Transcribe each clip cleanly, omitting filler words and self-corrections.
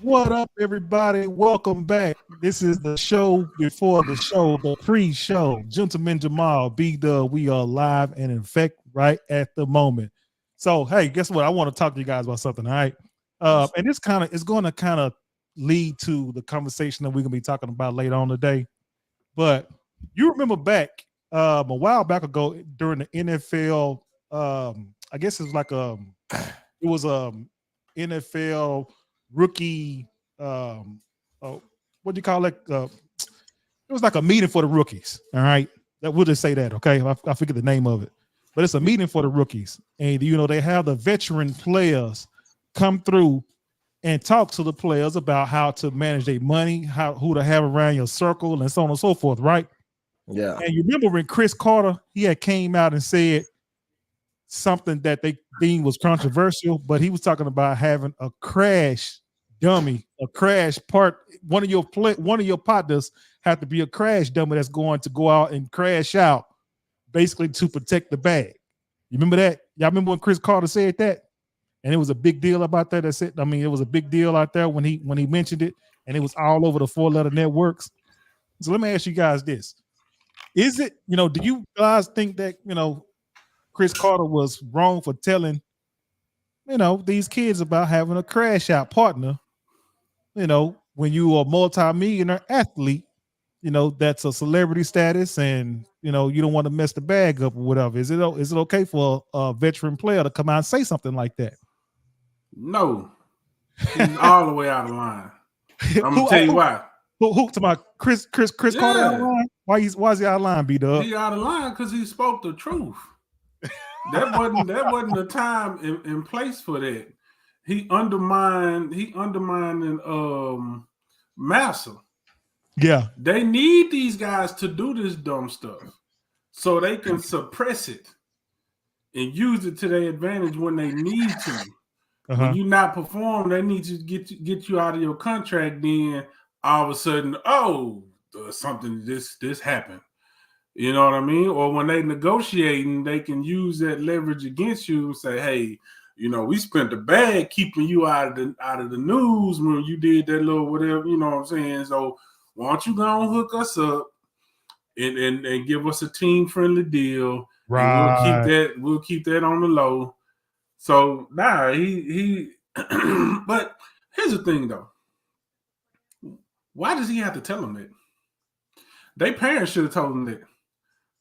What up, everybody? Welcome back. This is the show before the show, the pre-show. Gentleman Jamal, B-Dub, we are live and in fact right at the moment. So, hey, guess what? I want to talk to you guys about something, all right? And this kind of is going to kind of lead to the conversation that we're going to be talking about later on today. But you remember back a while back ago during the NFL, I guess it was NFL rookie what do you call it? It was like a meeting for the rookies. All right. That we'll just say that, okay? I forget the name of it. But it's a meeting for the rookies. And they have the veteran players come through and talk to the players about how to manage their money, who to have around your circle, and so on and so forth, right? Yeah. And you remember when Chris Carter, he had came out and said something that they deemed was controversial, but he was talking about having a crash dummy, a crash part. One of your partners have to be a crash dummy that's going to go out and crash out, basically to protect the bag. You remember that? Y'all remember when Chris Carter said that? And it was a big deal about that. It was a big deal out there when he mentioned it, and it was all over the 4-letter networks. So let me ask you guys this: is it, do you guys think that Chris Carter was wrong for telling these kids about having a crash out partner, when you are a multi-millionaire athlete, that's a celebrity status, and you don't want to mess the bag up or whatever? Is it okay for a veteran player to come out and say something like that? No, he's all the way out of line. I'm gonna tell you why. Who to my Chris Carter out of line? Why is he out of line, B-Dub? He out of line because he spoke the truth. That wasn't the time in place for that. He undermined Massa. Yeah. They need these guys to do this dumb stuff so they can suppress it and use it to their advantage when they need to. When you not perform, they need to get you out of your contract. Then all of a sudden, something this happened. You know what I mean? Or when they negotiating, they can use that leverage against you and say, "Hey, we spent the bag keeping you out of the news when you did that little whatever." You know what I'm saying? So why don't you go and hook us up and give us a team friendly deal? Right. And we'll keep that on the low. So he but here's the thing though. Why does he have to tell them that? Their parents should have told them that.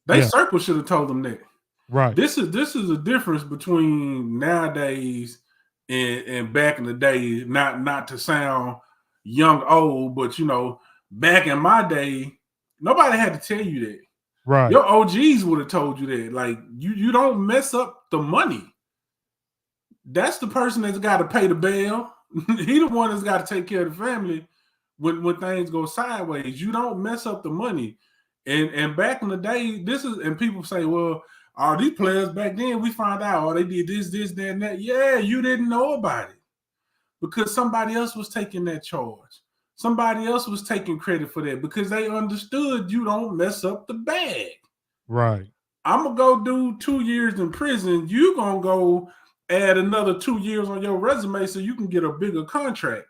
They circle should have told them that. Right. This is a difference between nowadays and back in the day. Not to sound young old, but back in my day, nobody had to tell you that. Right. Your OGs would have told you that. Like you don't mess up the money. That's the person that's got to pay the bail. He the one that's got to take care of the family when things go sideways. You don't mess up the money. And back in the day, and people say, well, all these players back then, we found out, they did this, that, and that. Yeah, you didn't know about it because somebody else was taking that charge. Somebody else was taking credit for that because they understood you don't mess up the bag. Right. I'm going to go do 2 years in prison. You going to go add another 2 years on your resume so you can get a bigger contract.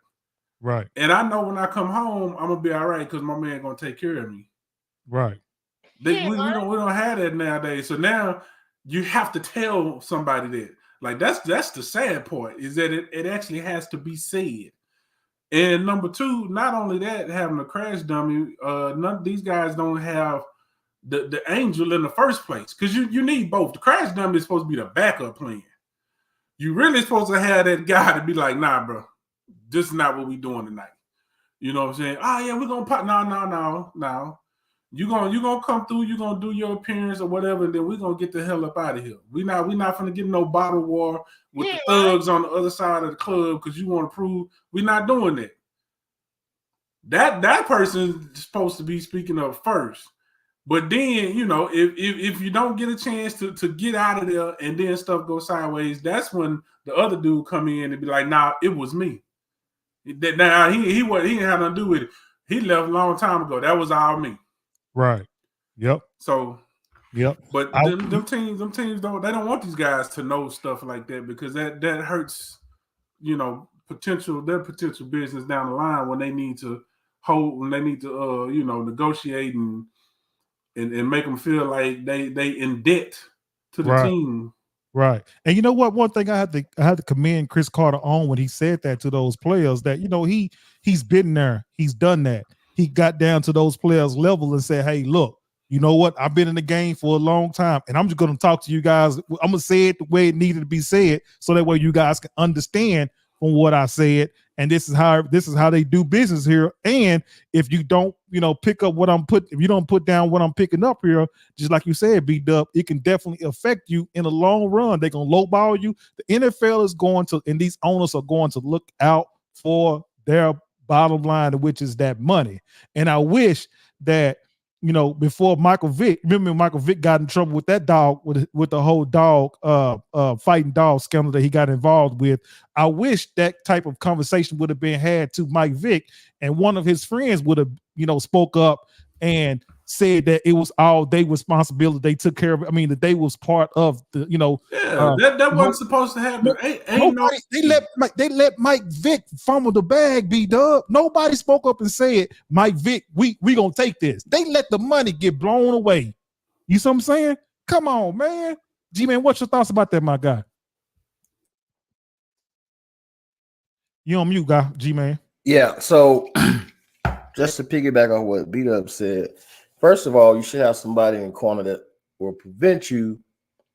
Right. And I know when I come home, I'm going to be all right because my man going to take care of me. Right. We don't have that nowadays. So now you have to tell somebody that. Like that's the sad part is that it actually has to be said. And number two, not only that, having a crash dummy, none of these guys don't have the angel in the first place because you need both. The crash dummy is supposed to be the backup plan. You really supposed to have that guy to be like, nah, bro, this is not what we doing tonight. You know what I'm saying? Oh yeah, we're gonna pop. No. You're gonna come through, you're gonna do your appearance or whatever, and then we're gonna get the hell up out of here. We're not gonna get no bottle war with the thugs on the other side of the club because you want to prove we're not doing that. That person is supposed to be speaking up first. But then, if you don't get a chance to get out of there and then stuff goes sideways, that's when the other dude come in and be like, nah, it was me. Now he didn't have nothing to do with it. He left a long time ago. That was all me. Right. Yep. So, yep. But them teams don't want these guys to know stuff like that because that hurts, potential business down the line when they need to negotiate and make them feel like they in debt to the Right. team. Right. And you know what? One thing I had to commend Chris Carter on when he said that to those players, that he's been there, he's done that. He got down to those players' level and said, "Hey, look, you know what? I've been in the game for a long time, and I'm just going to talk to you guys. I'm gonna say it the way it needed to be said, so that way you guys can understand from what I said. And this is how they do business here. And if you don't, pick up if you don't put down what I'm picking up here, just like you said, B-Dub, it can definitely affect you in the long run. They're gonna lowball you. The NFL is going to, and these owners are going to look out for their bottom line, which is that money. And I wish that before Michael Vick, remember Michael Vick got in trouble with that dog, with the whole dog fighting dog scandal that he got involved with. I wish that type of conversation would have been had to Mike Vick, and one of his friends would have spoke up and said that it was all their responsibility. They took care of it. I mean, that they was part of the that wasn't supposed to happen. They let Mike Vick fumble the bag, B-Dub. Nobody spoke up and said, Mike Vick, we gonna take this. They let the money get blown away. You see what I'm saying? Come on, man. G-Man, what's your thoughts about that, my guy? You on mute, guy, G-Man. Yeah, so just to piggyback on what B-Dub said, first of all, you should have somebody in the corner that will prevent you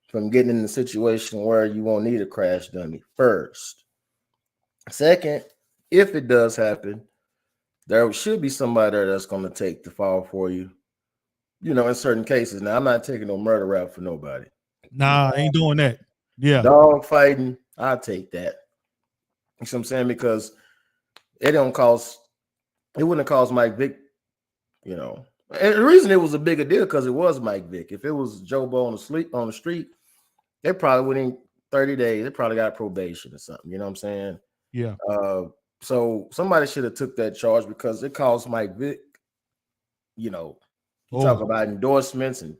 from getting in a situation where you won't need a crash dummy first. Second, if it does happen, there should be somebody there that's going to take the fall for you, in certain cases. Now, I'm not taking no murder rap for nobody. Nah, I ain't doing that. Yeah. Dog fighting, I'll take that. You see what I'm saying? Because it wouldn't have cost Mike Vick, And the reason it was a bigger deal because it was Mike Vick. If it was Joe Bo on the street, they probably wouldn't 30 days. They probably got probation or something. You know what I'm saying? Yeah. So somebody should have took that charge because it cost Mike Vick, talk about endorsements and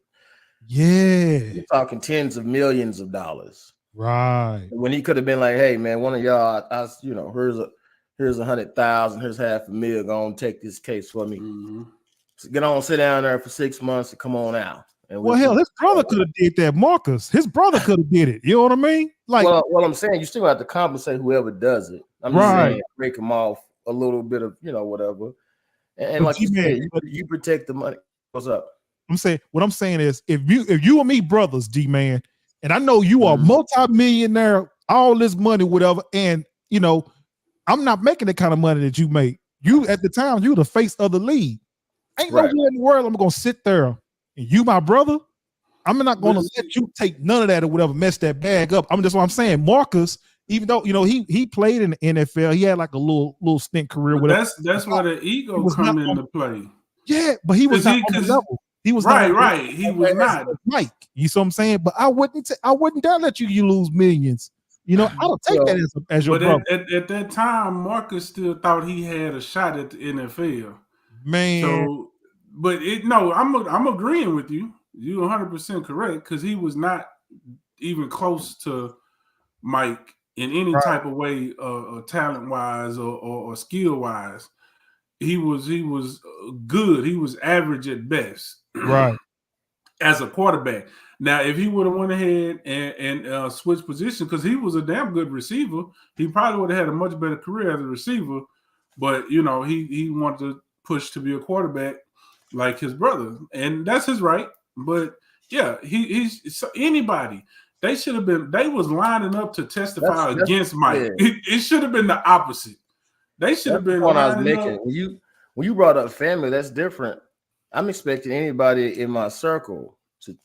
you're talking tens of millions of dollars. Right. When he could have been like, hey man, one of y'all, here's 100,000, here's $500,000, go on, take this case for me. Mm-hmm. So get on, sit down there for 6 months and come on out. And hell, his brother could have did that, Marcus. His brother could have did it. You know what I mean? Like, well, I'm saying you still have to compensate whoever does it. I'm just saying, break them off a little bit of, whatever. And like you said, you protect the money. What's up? What I'm saying is, if you and me brothers, G-Man, and I know you are multi-millionaire, all this money, whatever, and I'm not making the kind of money that you make. You at the time, you the face of the league. Ain't nowhere in the world I'm gonna sit there and you my brother. I'm not gonna let you take none of that or whatever, mess that bag up. That's what I'm saying. Marcus, even though he played in the NFL, he had like a little stint career. That's where the ego come into play. Yeah, but he was not on the level. He was right. He was not Mike. You see what I'm saying? But I wouldn't dare let you lose millions. I don't take that as your brother. At that time, Marcus still thought he had a shot at the NFL. Man. So, but I'm agreeing with you. You're 100% correct because he was not even close to Mike in any type of way, talent wise or skill wise. He was good. He was average at best. Right. As a quarterback. Now, if he would have went ahead and switched position, because he was a damn good receiver, he probably would have had a much better career as a receiver. But he wanted to push to be a quarterback like his brother, and that's his right. But yeah, he's anybody. They should have been. They was lining up to testify against Mike. Yeah. It should have been the opposite. They should have been. What I was making when you brought up family, that's different. I'm expecting anybody in my circle to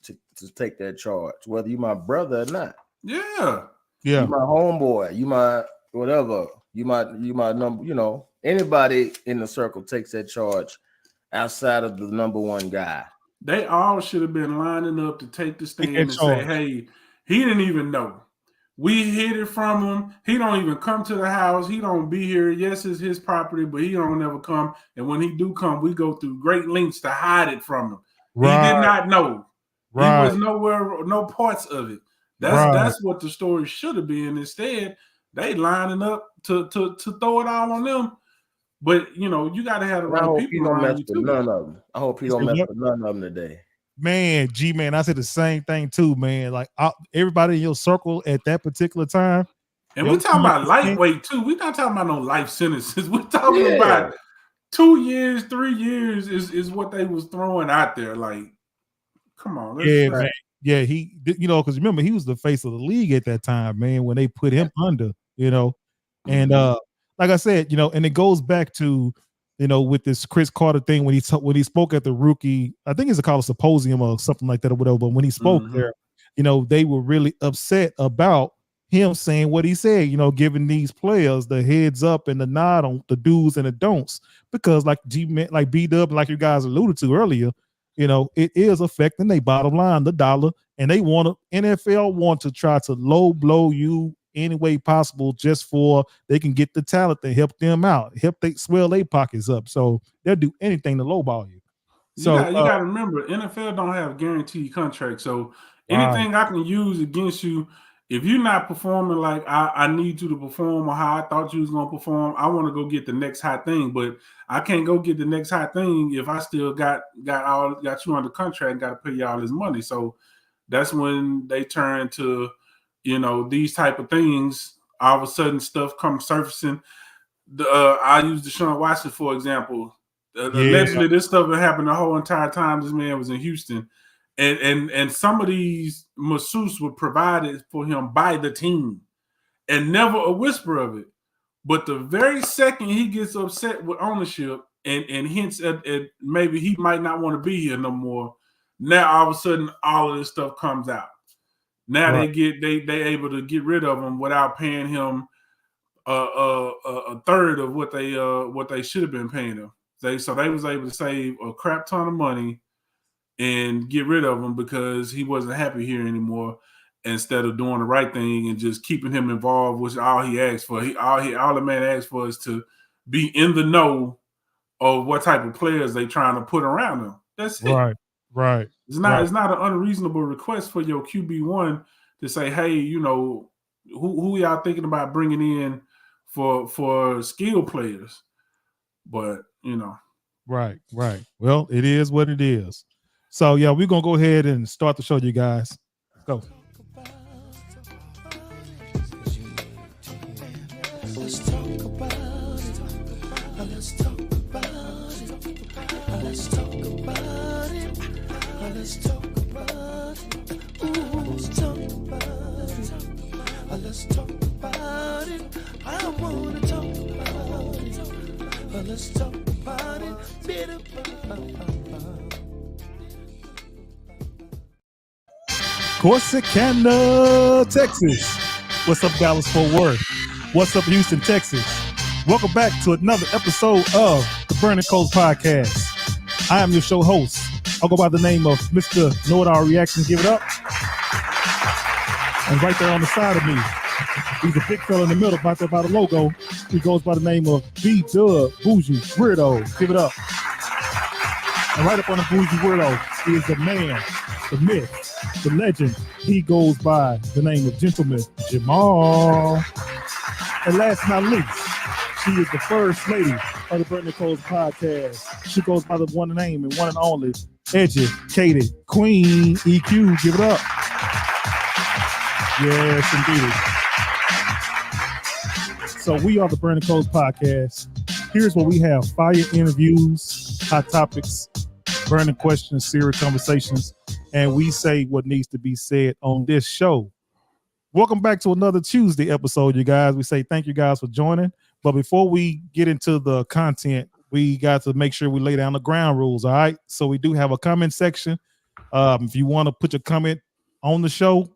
take that charge, whether you my brother or not. Yeah. You my homeboy, you my whatever, you my number, anybody in the circle takes that charge outside of the number one guy. They all should have been lining up to take the stand and say, hey, he didn't even know. We hid it from him. He don't even come to the house. He don't be here. Yes, it's his property, but he don't ever come. And when he do come, we go through great lengths to hide it from him. Right. He did not know. Right. He was nowhere, no parts of it. That's what the story should have been. Instead, they lining up to throw it all on them. But you know, you got to have the right people around you too. None of them. I hope he don't mess with none of them today. Man, G-Man, I said the same thing too, man. Like everybody in your circle at that particular time. And we're talking about lightweight too. We're not talking about no life sentences. We're talking about 2 years, 3 years is what they was throwing out there. Like, come on. Man. Yeah, he, you know, because remember, he was the face of the league at that time, man, when they put him under, you know. And like I said, you know, and it goes back to, you know, with this Chris Carter thing when he spoke at the rookie, I think it's called a symposium or something like that or whatever. But when he spoke there, you know, they were really upset about him saying what he said, you know, giving these players the heads up and the nod on the do's and the don'ts, because like B-Dub, like you guys alluded to earlier, you know, it is affecting their bottom line, the dollar, and they NFL want to try to low blow you any way possible just for they can get the talent to help them out, help they swell their pockets up. So they'll do anything to lowball you. So you got to remember, NFL don't have guaranteed contracts. So anything I can use against you, if you're not performing like I need you to perform or how I thought you was going to perform, I want to go get the next hot thing. But I can't go get the next hot thing if I still got you under contract and got to pay you all this money. So that's when they turn to, you know, these type of things. All of a sudden, stuff comes surfacing. I use Deshaun Watson, for example. Allegedly, this stuff had happened the whole entire time this man was in Houston. And some of these masseuses were provided for him by the team, and never a whisper of it. But the very second he gets upset with ownership and hints at maybe he might not want to be here no more, now all of a sudden all of this stuff comes out. Now they able to get rid of him without paying him a third of what they should have been paying him. So they was able to save a crap ton of money and get rid of him because he wasn't happy here anymore, instead of doing the right thing and just keeping him involved, which all he asked for. All the man asked for is to be in the know of what type of players they trying to put around him. That's it. Right. It's not an unreasonable request for your QB1 to say, hey, you know, who y'all thinking about bringing in for skill players? But, you know. Right. Well, it is what it is. So, yeah, we're going to go ahead and start the show, you guys. Let's go. Let's talk about it. Let's talk about it. Let's talk about it. Let's talk about it. Ooh, let's talk about it. Let's talk about it. I want to talk about it. Let's talk about it. Corsicana, Texas. What's up, Dallas-Fort Worth? What's up, Houston, Texas? Welcome back to another episode of the Burning Coals Podcast. I am your show host. I'll go by the name of Mr. Know-It-All Reactions. Give it up. And right there on the side of me, he's a big fella in the middle, right there by the logo. He goes by the name of B-Dub Bougie Weirdo. Give it up. And right up on the Bougie Weirdo is the man, the myth, the legend. He goes by the name of Gentleman Jamal. And last but not least, she is the first lady of the Burning Coals Podcast. She goes by the one name and one and only Educated Queen EQ. Give it up. Yes, indeed. So we are the Burning Coals Podcast. Here's where we have fire interviews, hot topics, burning questions, serious conversations, and we say what needs to be said on this show. Welcome back to another Tuesday episode, you guys. We say thank you guys for joining. But before we get into the content, we got to make sure we lay down the ground rules, all right? So we do have a comment section. If you want to put your comment on the show,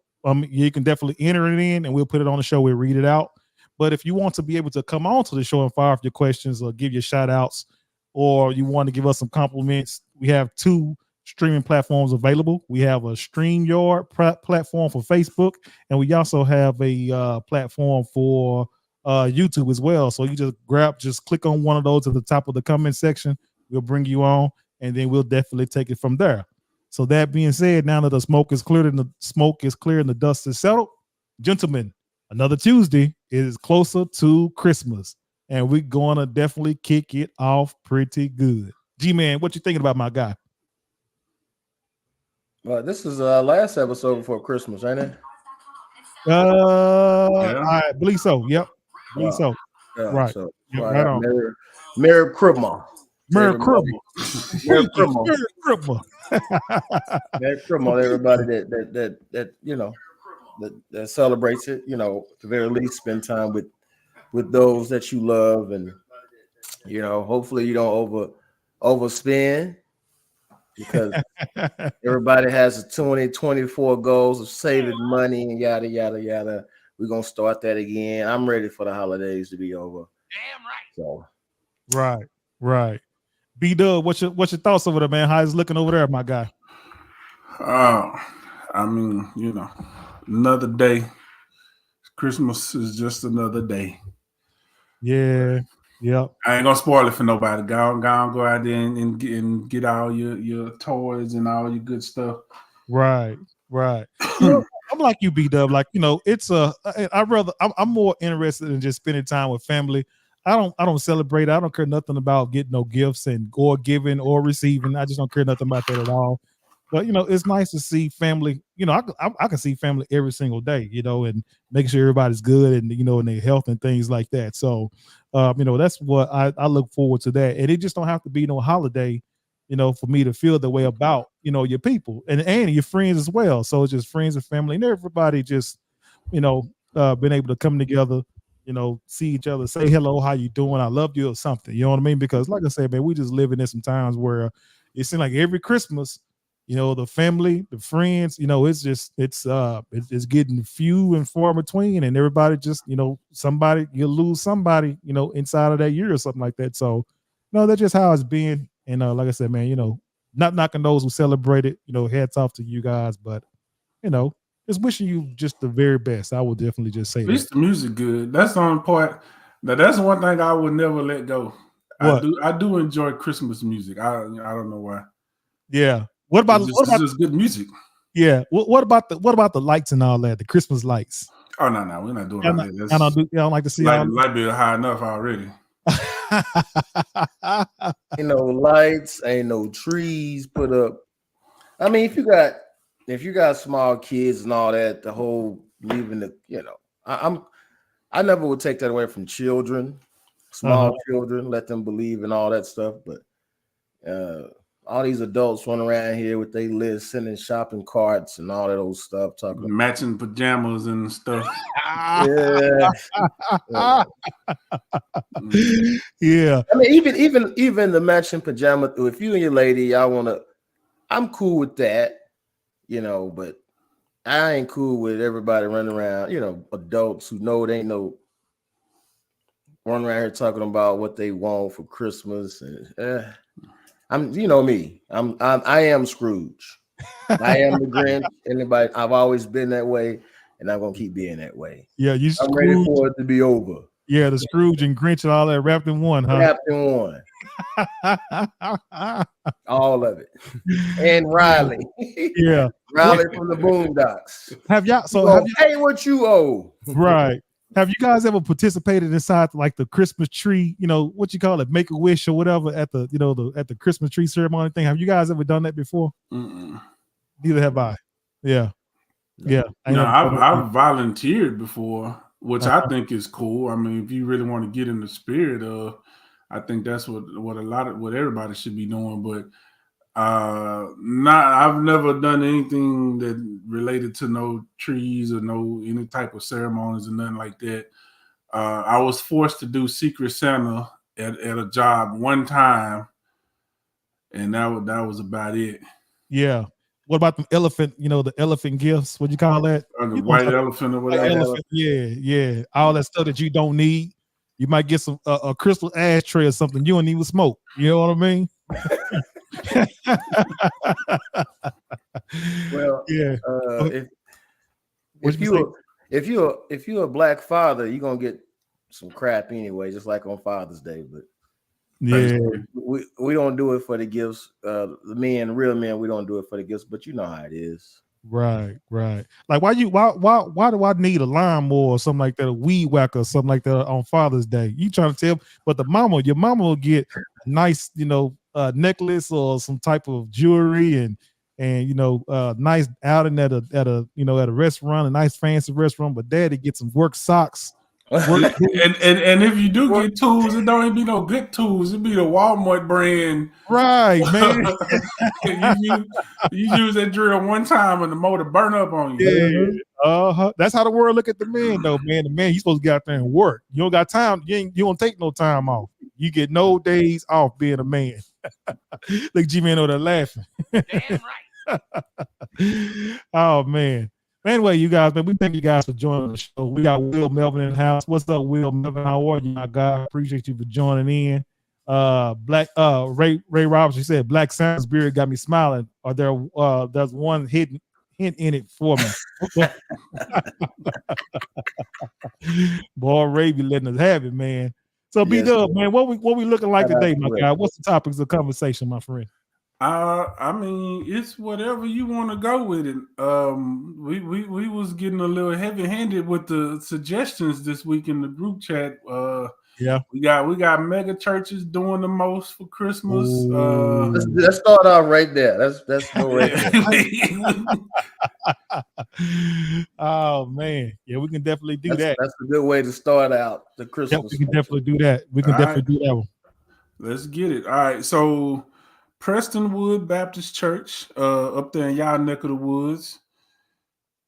you can definitely enter it in, and we'll put it on the show. We'll read it out. But if you want to be able to come on to the show and fire off your questions or give your shout-outs, or you want to give us some compliments, we have 2 streaming platforms available. We have a StreamYard platform for Facebook, and we also have a platform for YouTube as well. So you just click on one of those at the top of the comment section. We'll bring you on, and then we'll definitely take it from there. So that being said, now that the smoke is cleared and the dust is settled, gentlemen, another Tuesday. It is closer to Christmas, and we're gonna definitely kick it off pretty good. G-Man, what you thinking about my guy? Well, this is last episode before Christmas, ain't it? I believe so. Yep, believe so. Right. So Yep, I right got on. Merry Christmas. Merry Christmas. Merry Merry Christmas. Christmas. Merry Christmas, everybody that that celebrates it. At the very least, spend time with those that you love, and hopefully you don't overspend, because everybody has a 2024 goals of saving money and yada yada yada. We're gonna start that again. I'm ready for the holidays to be over. Damn right. So Right. B-Dub, what's your thoughts over there, man? How's it looking over there, my guy? I mean, another day. Christmas is just another day. Yeah. Yep. I ain't gonna spoil it for nobody. Go out there and get all your toys and all your good stuff. Right. I'm like you, B-Dub. Like, it's I'm more interested in just spending time with family. I don't celebrate. I don't care nothing about getting no gifts or giving or receiving. I just don't care nothing about that at all. But it's nice to see family. I can see family every single day. And making sure everybody's good and and their health and things like that. So, that's what I look forward to that. And it just don't have to be no holiday, for me to feel the way about your people and your friends as well. So it's just friends and family and everybody just been able to come together. See each other, say hello, how you doing? I love you or something. You know what I mean? Because like I said, man, we just living in some times where it seems like every Christmas, the family, the friends, it's getting few and far between, and everybody just, somebody, you lose somebody, inside of that year or something like that. So, that's just how it's been. And like I said, man, not knocking those who celebrate it, hats off to you guys, but just wishing you just the very best. I will definitely just say At least that. the music good. That's the only part. Now that's the one thing I would never let go. What? I do enjoy Christmas music. I don't know why. Yeah. What about It's just good music? Yeah. What about the lights and all that? The Christmas lights. Oh no, we're not doing all that. I don't like to see all light bill high enough already. ain't no lights, ain't no trees put up. I mean, if you got small kids and all that, the whole leaving I never would take that away from children, small children, let them believe in all that stuff. But all these adults running around here with their lists, sending shopping carts and all that old stuff, talking matching pajamas and stuff. yeah. Yeah. I mean, even the matching pajama. If you and your lady, I'm cool with that, but I ain't cool with everybody running around, adults who know it ain't no running around here talking about what they want for Christmas. And I'm, me, I am Scrooge. I am the Grinch. Anybody, I've always been that way, and I'm gonna keep being that way. Yeah, I'm ready for it to be over. Yeah, the Scrooge and Grinch and all that wrapped in one, huh? Wrapped in one. All of it. And Riley. Yeah. Riley from the Boondocks. Oh, Hey, what you owe? Right. Have you guys ever participated inside like the Christmas tree, what you call it, make a wish or whatever at the, at the Christmas tree ceremony thing? Have you guys ever done that before? Mm-mm. Neither have I. Yeah. Yeah. No, I've volunteered before, which I think is cool. I mean, if you really want to get in the spirit of, I think that's what everybody should be doing. But I've never done anything that related to no trees or any type of ceremonies or nothing like that. I was forced to do Secret Santa at a job one time, and that was about it. Yeah. What about the elephant, the elephant gifts? What'd you call that? The white elephant or whatever. Elephant, yeah. All that stuff that you don't need. You might get some a crystal ashtray or something you don't even smoke. You know what I mean? Well, yeah. If you're a black father, you're gonna get some crap anyway, just like on Father's Day. But yeah, we don't do it for the gifts. The real men, we don't do it for the gifts. But you know how it is. Right. Like why do I need a lawnmower or something like that, a weed whacker or something like that on Father's Day? You trying to tell? But your mama will get a nice, necklace or some type of jewelry and nice outing at a restaurant, a nice fancy restaurant. But daddy get some work socks. Work and if you do get tools, it don't even be no good tools. It be the Walmart brand. Right, man. you use that drill one time and the motor burn up on you. Yeah. That's how the world look at the man, though, man. The man, you supposed to get out there and work. You don't got time. You don't take no time off. You get no days off being a man. Look, G-Man over there laughing. Damn right. Oh, man. Anyway, you guys, man, we thank you guys for joining the show. We got Will Melvin in the house. What's up, Will Melvin? How are you, my guy? Appreciate you for joining in. Ray Roberts, said Black Santa Spirit got me smiling. Or there's one hidden hint in it for me. Okay. Boy, Ray be letting us have it, man. So B-Dub, man, what we looking like today, my guy? What's the topics of conversation, my friend? I mean, it's whatever you want to go with it. We was getting a little heavy-handed with the suggestions this week in the group chat. Yeah, we got mega churches doing the most for Christmas. Let's start off right there. Let's go right there. Oh man, yeah, we can definitely do that. That's a good way to start out the Christmas. Yep, we can definitely do that. We can definitely do that one. Let's get it. All right, so Prestonwood Baptist Church, up there in y'all neck of the woods,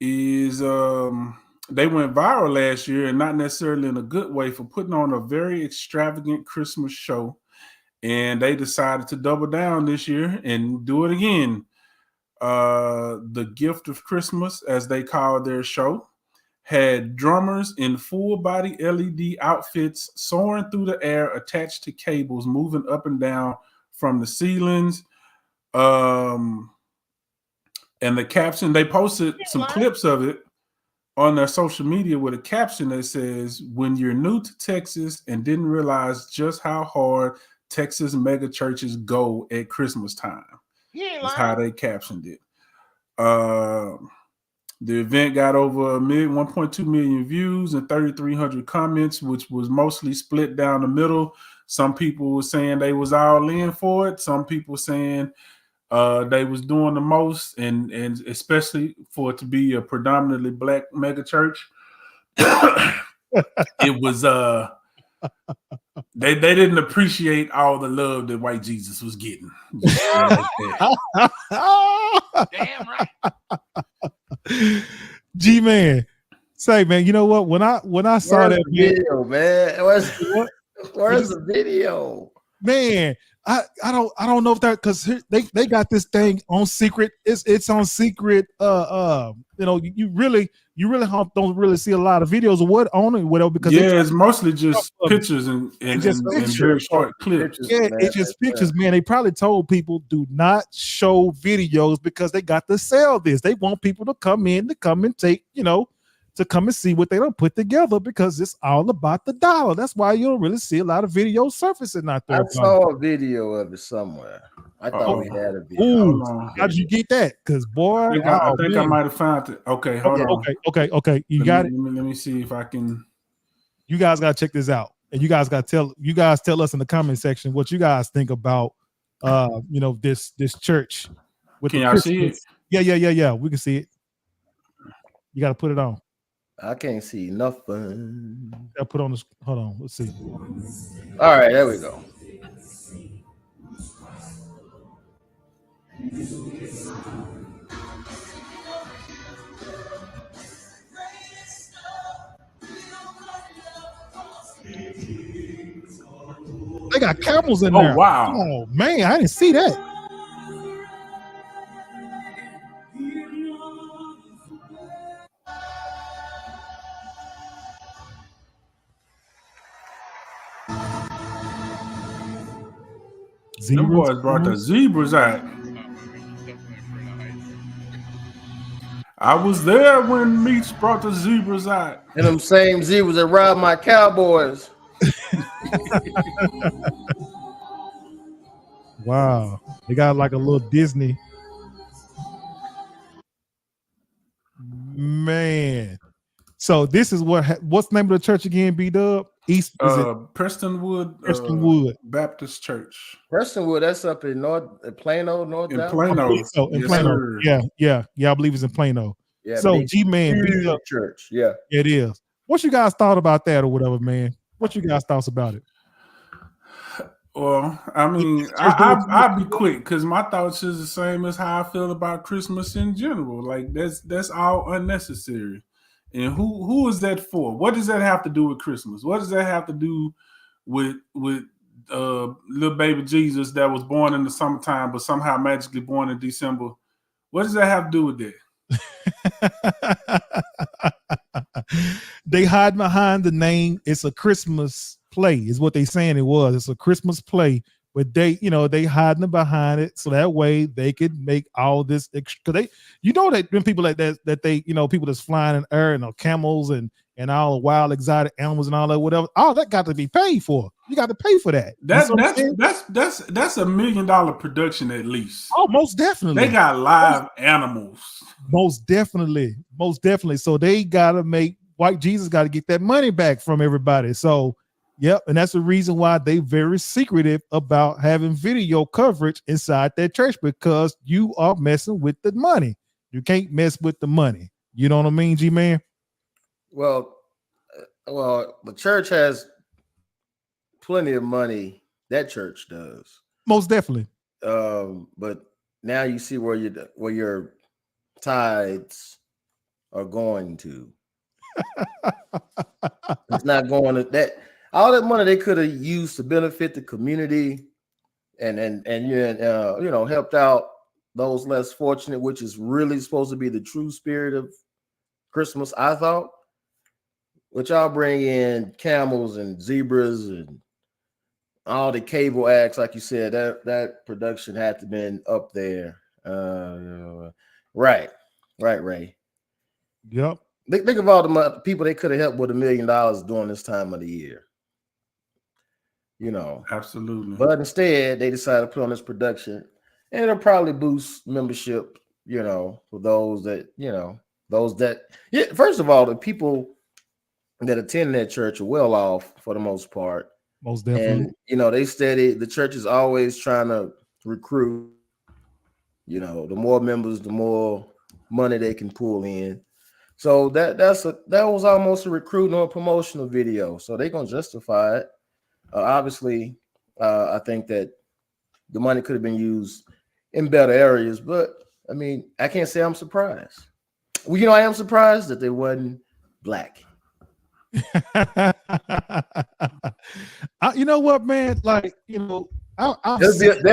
is they went viral last year, and not necessarily in a good way, for putting on a very extravagant Christmas show. And they decided to double down this year and do it again. The Gift of Christmas, as they call their show, had drummers in full body LED outfits soaring through the air, attached to cables, moving up and down from the ceilings. And the caption, they posted some clips of it on their social media with a caption that says, "When you're new to Texas and didn't realize just how hard Texas mega churches go at Christmas time." That's how they captioned it. The event got over 1.2 million views and 3,300 comments, which was mostly split down the middle. Some people were saying they was all in for it. Some people saying they was doing the most, and especially for it to be a predominantly Black mega church. It was they didn't appreciate all the love that white Jesus was getting. Damn right. G-Man, say, man, you know what? When I saw that video, man, where's the video? Man, I don't know if that, because they got this thing on secret. It's on secret. You really don't really see a lot of videos of what on it, whatever, because it's mostly just pictures and very short clips. It's just pictures, man. They probably told people do not show videos because they got to sell this. They want people to come and take, to come and see what they don't put together, because it's all about the dollar. That's why you don't really see a lot of videos surfacing out there. I saw a video of it somewhere. I thought we had a video. Ooh, how did you get that? Because boy, I think I might have found it. Okay, hold on. Okay. You got it. Let me see if I can. You guys gotta check this out, and you guys tell us in the comment section what you guys think about this church. Can y'all see it? Yeah. We can see it. You gotta put it on. I can't see nothing. I'll put on this. Hold on. Let's see. All right, there we go. They got camels in there. Oh wow! Oh man, I didn't see that. Them boys brought the zebras out. I was there when Meats brought the zebras out. And them same zebras that robbed my Cowboys. Wow, they got like a little Disney. Man. So this is what's the name of the church again, B-Dub? East, is it Prestonwood, Prestonwood Baptist Church Prestonwood, that's up in Plano, North in Dallas. Plano. So in Yes, Plano. sir. Yeah, I believe it's in Plano. Yeah, So big, G-Man, huge B-Dub, church. Yeah. it is. What you guys thought about that or whatever, man? What you guys thoughts about it? Well, I mean, I'll be quick because my thoughts is the same as how I feel about Christmas in general. Like that's all unnecessary. And who is that for? What does that have to do with Christmas? What does that have to do with little baby Jesus that was born in the summertime but somehow magically born in December? What does that have to do with that? They hide behind the name. It's a Christmas play, is what they saying it was. It's a Christmas play, but they hiding behind it so that way they could make all this because they, that when people like that they, people that's flying in air and camels and all the wild exotic animals and all that whatever, all that got to be paid for. You got to pay for that. That's $1 million production at least. Oh, most definitely. They got live animals. Most definitely. So they gotta make White Jesus got to get that money back from everybody. So yep, and that's the reason why they very secretive about having video coverage inside that church, because you are messing with the money. You can't mess with the money. You know what I mean, G-Man? Well, the church has plenty of money. That church does. Most definitely. But now you see where your tithes are going to. It's not going to that. All that money they could have used to benefit the community and helped out those less fortunate, which is really supposed to be the true spirit of Christmas, I thought. Which I'll bring in camels and zebras and all the cable acts, like you said, that production had to been up there. Right, Ray. Yep. Think of all the people they could have helped with $1 million during this time of the year. Absolutely. But instead, they decided to put on this production, and it'll probably boost membership. For those that. First of all, the people that attend that church are well off for the most part. Most definitely. And they steady. The church is always trying to recruit. The more members, the more money they can pull in. So that was almost a recruiting or a promotional video. So they're gonna justify it. Obviously, I think that the money could have been used in better areas, but I mean, I can't say I'm surprised. Well, I am surprised that they wasn't black. You know what, man? Like, there'll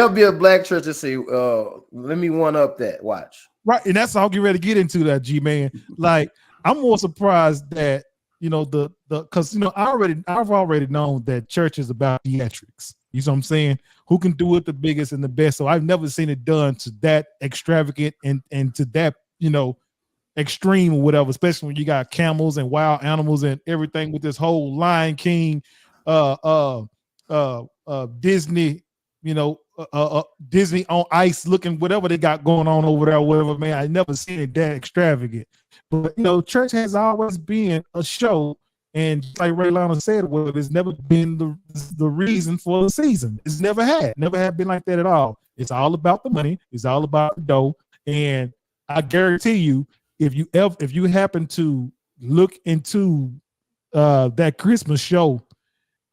be a black church that say, let me one up that. Watch. Right, and that's all. Get ready to get into that, G-Man. Like, I'm more surprised that because I've already known that church is about theatrics. You know what I'm saying? Who can do it the biggest and the best? So I've never seen it done to that extravagant and to that extreme or whatever. Especially when you got camels and wild animals and everything with this whole Lion King, Disney. Disney on ice looking whatever they got going on over there, whatever, man. I never seen it that extravagant. But church has always been a show, and like Ray Lana said, well, it's never been the reason for the season. It's never had been like that at all. It's all about the money, it's all about the dough. And I guarantee you, if you happen to look into that Christmas show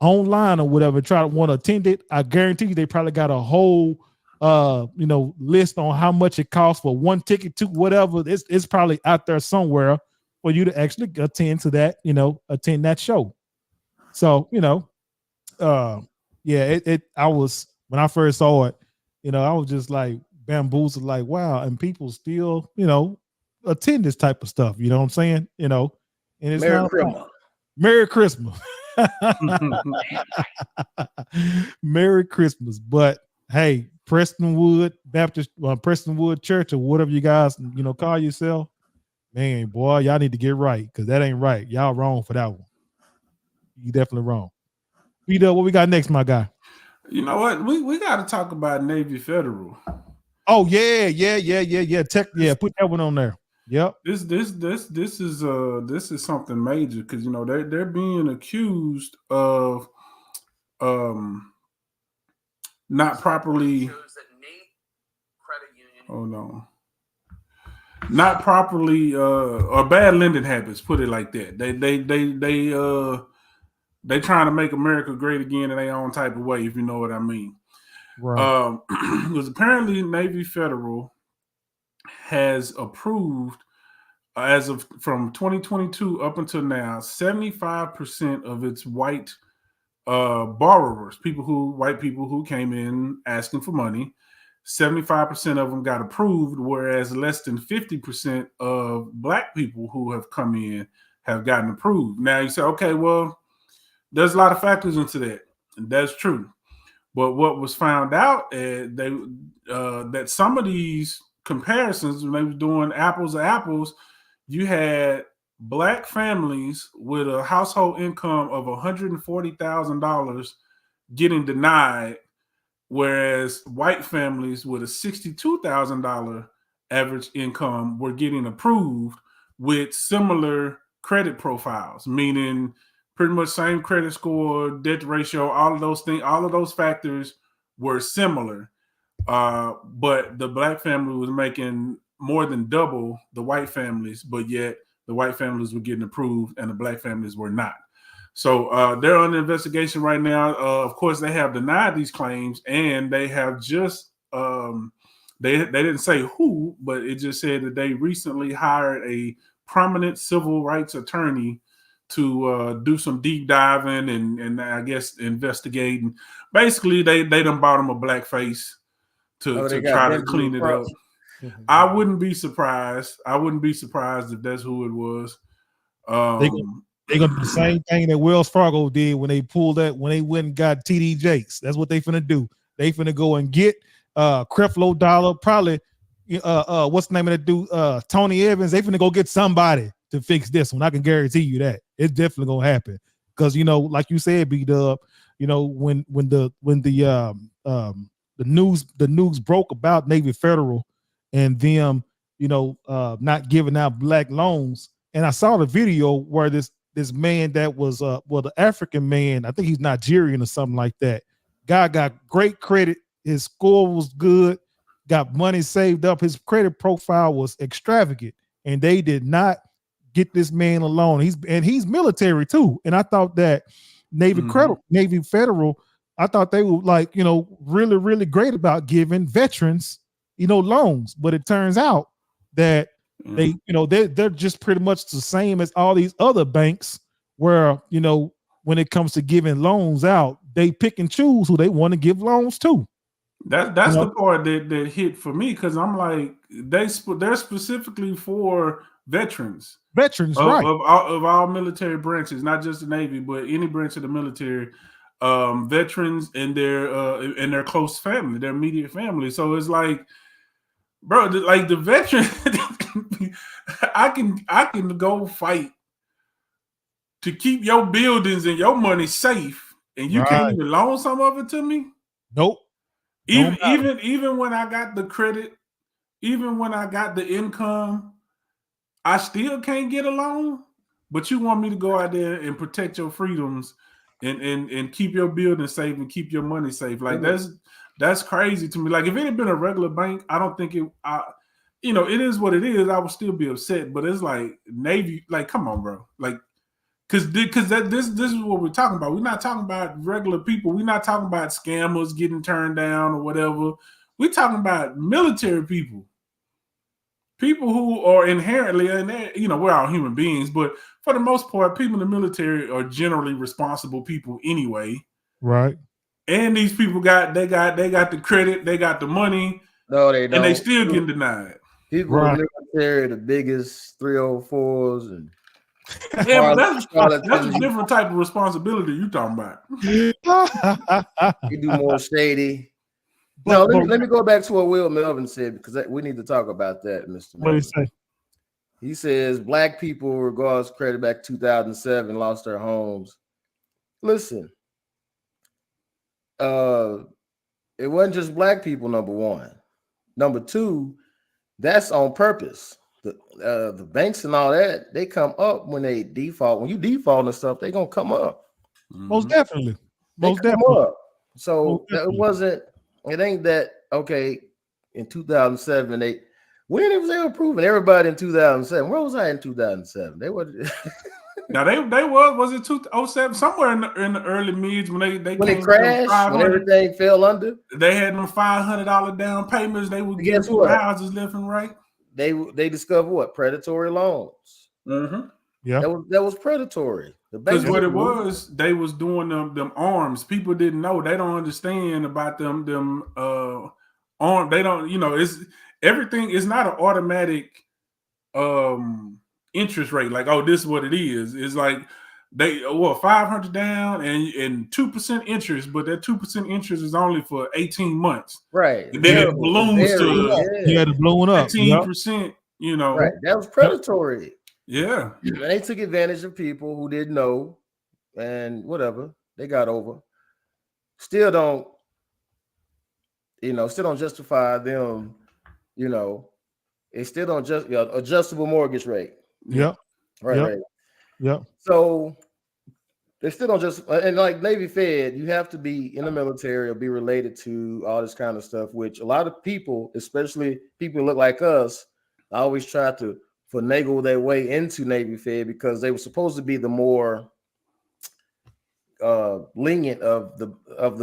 online or whatever, try to want to attend it, I guarantee you they probably got a whole list on how much it costs for one ticket to whatever. It's probably out there somewhere for you to actually attend to that, attend that show. So, I was, when I first saw it, I was just like bamboozled, like, wow, and people still, attend this type of stuff, you know what I'm saying? And it's Merry Christmas. Merry Christmas. But hey, Prestonwood Baptist, Prestonwood Church, or whatever you guys call yourself, man, boy, y'all need to get right, because that ain't right. Y'all wrong for that one. You definitely wrong. What we got next, my guy? You know what? We got to talk about Navy Federal. Oh yeah. Put that one on there. Yep. This is something major because they're being accused of not properly. Oh no. Not properly or bad lending habits, put it like that. They trying to make America great again in their own type of way, if you know what I mean. Right. Because apparently Navy Federal has approved as of from 2022 up until now, 75% of its white borrowers, white people who came in asking for money, 75% of them got approved, whereas less than 50% of black people who have come in have gotten approved. Now you say, okay, well, there's a lot of factors into that, and that's true. But what was found out, that some of these comparisons, when they were doing apples to apples, you had black families with a household income of $140,000 getting denied, whereas white families with a $62,000 average income were getting approved with similar credit profiles, meaning pretty much same credit score, debt ratio, all of those things, all of those factors were similar. But the black family was making more than double the white families, but yet the white families were getting approved and the black families were not. So they're under investigation right now. Of course, they have denied these claims, and they have just they didn't say who, but it just said that they recently hired a prominent civil rights attorney to do some deep diving and I guess investigating. Basically, they done bought him a black face to try to clean it up. I wouldn't be surprised. I wouldn't be surprised if that's who it was. They're gonna do the same thing that Wells Fargo did when they went and got TD Jakes. That's what they finna do. They finna go and get Creflo Dollar, probably what's the name of that dude? Tony Evans. They finna go get somebody to fix this one. I can guarantee you that. It's definitely gonna happen. Because like you said, B-Dub, when the news broke about Navy Federal and them, not giving out black loans. And I saw the video where this man that was the African man, I think he's Nigerian or something like that. Guy got great credit. His score was good, got money saved up. His credit profile was extravagant, and they did not get this man a loan. He's military too. And I thought that Navy Federal, I thought they were really, really great about giving veterans, loans. But it turns out that they're just pretty much the same as all these other banks where, when it comes to giving loans out, they pick and choose who they want to give loans to. That's the part that hit for me, because I'm like, they're specifically for veterans. Veterans, right. Of all military branches, not just the Navy, but any branch of the military, veterans and their close family, their immediate family. So it's like, bro, like the veteran, I can go fight to keep your buildings and your money safe, and you can't even loan some of it to me. Nope. Even when I got the credit, even when I got the income, I still can't get a loan. But you want me to go out there and protect your freedoms and keep your building safe and keep your money safe. Like that's crazy to me. Like if it had been a regular bank, I don't think it it is what it is. I would still be upset. But it's like Navy, like, come on, bro. Like, because this is what we're talking about. We're not talking about regular people. We're not talking about scammers getting turned down or whatever. We're talking about military people. People who are inherently, and we're all human beings, but for the most part, people in the military are generally responsible people anyway. Right. And these people got the credit, they got the money. No, they don't. And they still getting denied. People in the military, the biggest 304s and yeah, but that's a different type of responsibility you talking about. You do more shady. No, let me go back to what Will Melvin said, because we need to talk about that, Mr. What did he say? He says black people, regardless of credit, back 2007, lost their homes. Listen, it wasn't just black people, number one. Number two, that's on purpose. the banks and all that, they come up when they default. When you default and stuff, they gonna come up. Most definitely. They Most come definitely. up. So Most definitely. it ain't that okay. In 2007, when it was they approving everybody in 2007. Where was I in 2007? They were Now they was it 2007 somewhere in the early mids when they when came it crashed, when everything fell under. They had them $500 down payments. They would get houses left and right. They discovered what? Predatory loans. Mm-hmm. Yeah, that was predatory. Because what it was, they was doing them arms. People didn't know. They don't understand about them arm. They don't. It's everything. It's not an automatic interest rate. Like, oh, this is what it is. It's like they 500 down and 2% interest, but that 2% interest is only for 18 months. Right. And then it balloons to blown up 15%. Right. That was predatory. Yeah. And they took advantage of people who didn't know and whatever. They got over. Still don't justify them, they still don't just adjustable mortgage rate. Yep. Right. Yep. So they still don't just and like Navy Fed, you have to be in the military or be related to all this kind of stuff, which a lot of people, especially people who look like us, always try to finagle their way into Navy Fed because they were supposed to be the more lenient of the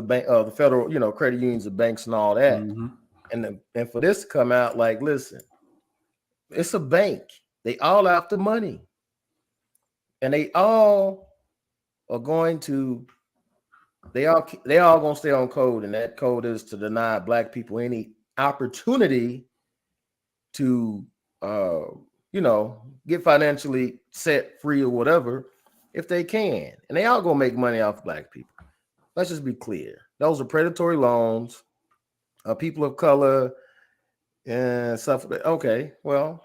bank, the federal, credit unions, the banks, and all that. Mm-hmm. And for this to come out, like, listen, it's a bank. They all after money, and they all are going to. They all gonna stay on code, and that code is to deny Black people any opportunity to, get financially set free or whatever, if they can. And they all gonna make money off Black people. Let's just be clear. Those are predatory loans. People of color and stuff. Okay, well,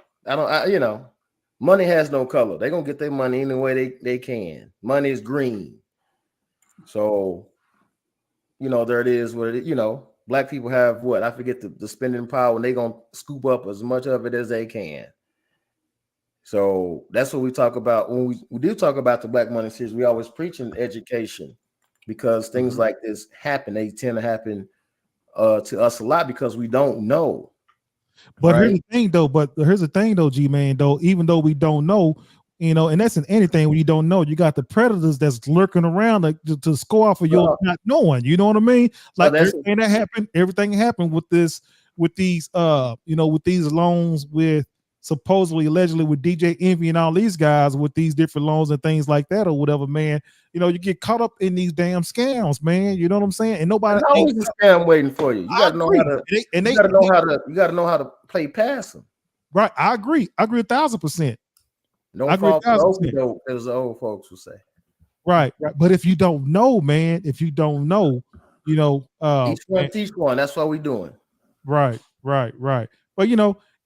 money has no color. They're gonna get their money any way they can. Money is green. So, there it is. What it is, Black people have what? I forget the spending power, and they're gonna scoop up as much of it as they can. So that's what we talk about when we do talk about the Black Money Series. We always preach in education because things like this happen. They tend to happen to us a lot because we don't know. But here's the thing though, G-Man, though, even though we don't know, and that's in anything when you don't know, you got the predators that's lurking around to score off of your not knowing. You know what I mean? Like everything happened with these loans with supposedly, allegedly with DJ Envy and all these guys with these different loans and things like that or whatever, man. You get caught up in these damn scams, man. You know what I'm saying? And nobody always a scam waiting for you. You gotta know how to you gotta know how to play past them. Right. I agree 1,000%. No fault for those, as the old folks will say. Right. But if you don't know, man, each one teach one. That's what we're doing. Right. But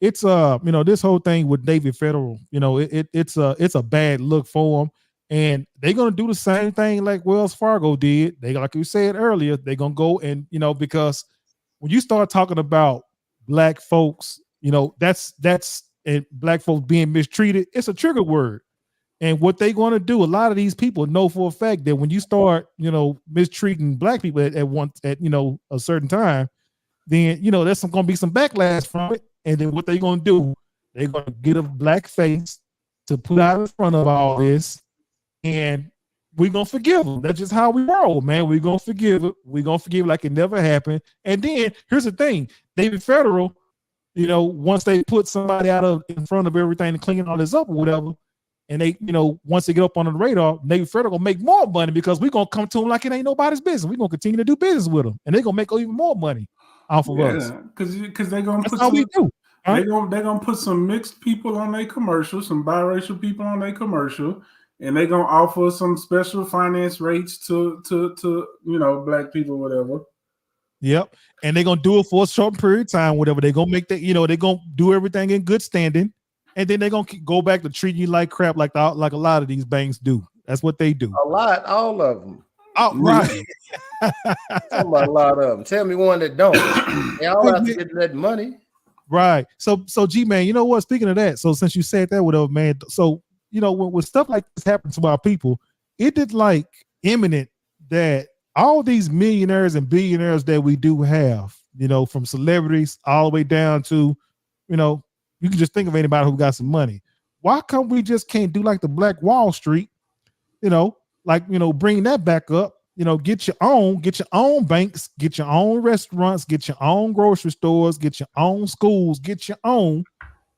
it's this whole thing with Navy Federal, it's a bad look for them, and they're gonna do the same thing like Wells Fargo did. They, like you said earlier, they're gonna go and because when you start talking about Black folks, that's and Black folks being mistreated, it's a trigger word. And what they're going to do, a lot of these people know for a fact that when you start, mistreating Black people at a certain time, then there's going to be some backlash from it. And then what they're going to do, they're going to get a Black face to put out in front of all this, and we're going to forgive them. That's just how we roll, man. We're going to forgive it. We're going to forgive it like it never happened. And then here's the thing, Navy Federal, once they put somebody in front of everything to clean all this up or whatever, and they, once they get up on the radar, Navy Federal gonna make more money because we're gonna come to them like it ain't nobody's business. We're gonna continue to do business with them, and they're gonna make even more money off of us. Because they're gonna put how we do. Huh? They're gonna put some mixed people on their commercial, some biracial people on their commercial, and they're gonna offer some special finance rates to Black people, whatever. Yep. And they're gonna do it for a short period of time, whatever. They're gonna make that, they're gonna do everything in good standing, and then they're gonna go back to treating you like crap, like a lot of these banks do. That's what they do. All of them. Oh, right. A lot of them. Tell me one that don't. They all have to get that money. Right. So G man, you know what? Speaking of that, so since you said that, whatever, man. So you know when stuff like this happens to our people, it did like imminent that all these millionaires and billionaires that we do have, you know, from celebrities all the way down to, you know, you can just think of anybody who got some money. Why come we just can't do like the Black Wall Street? You know, like, you know, bring that back up. You know, get your own banks, get your own restaurants, get your own grocery stores, get your own schools, get your own,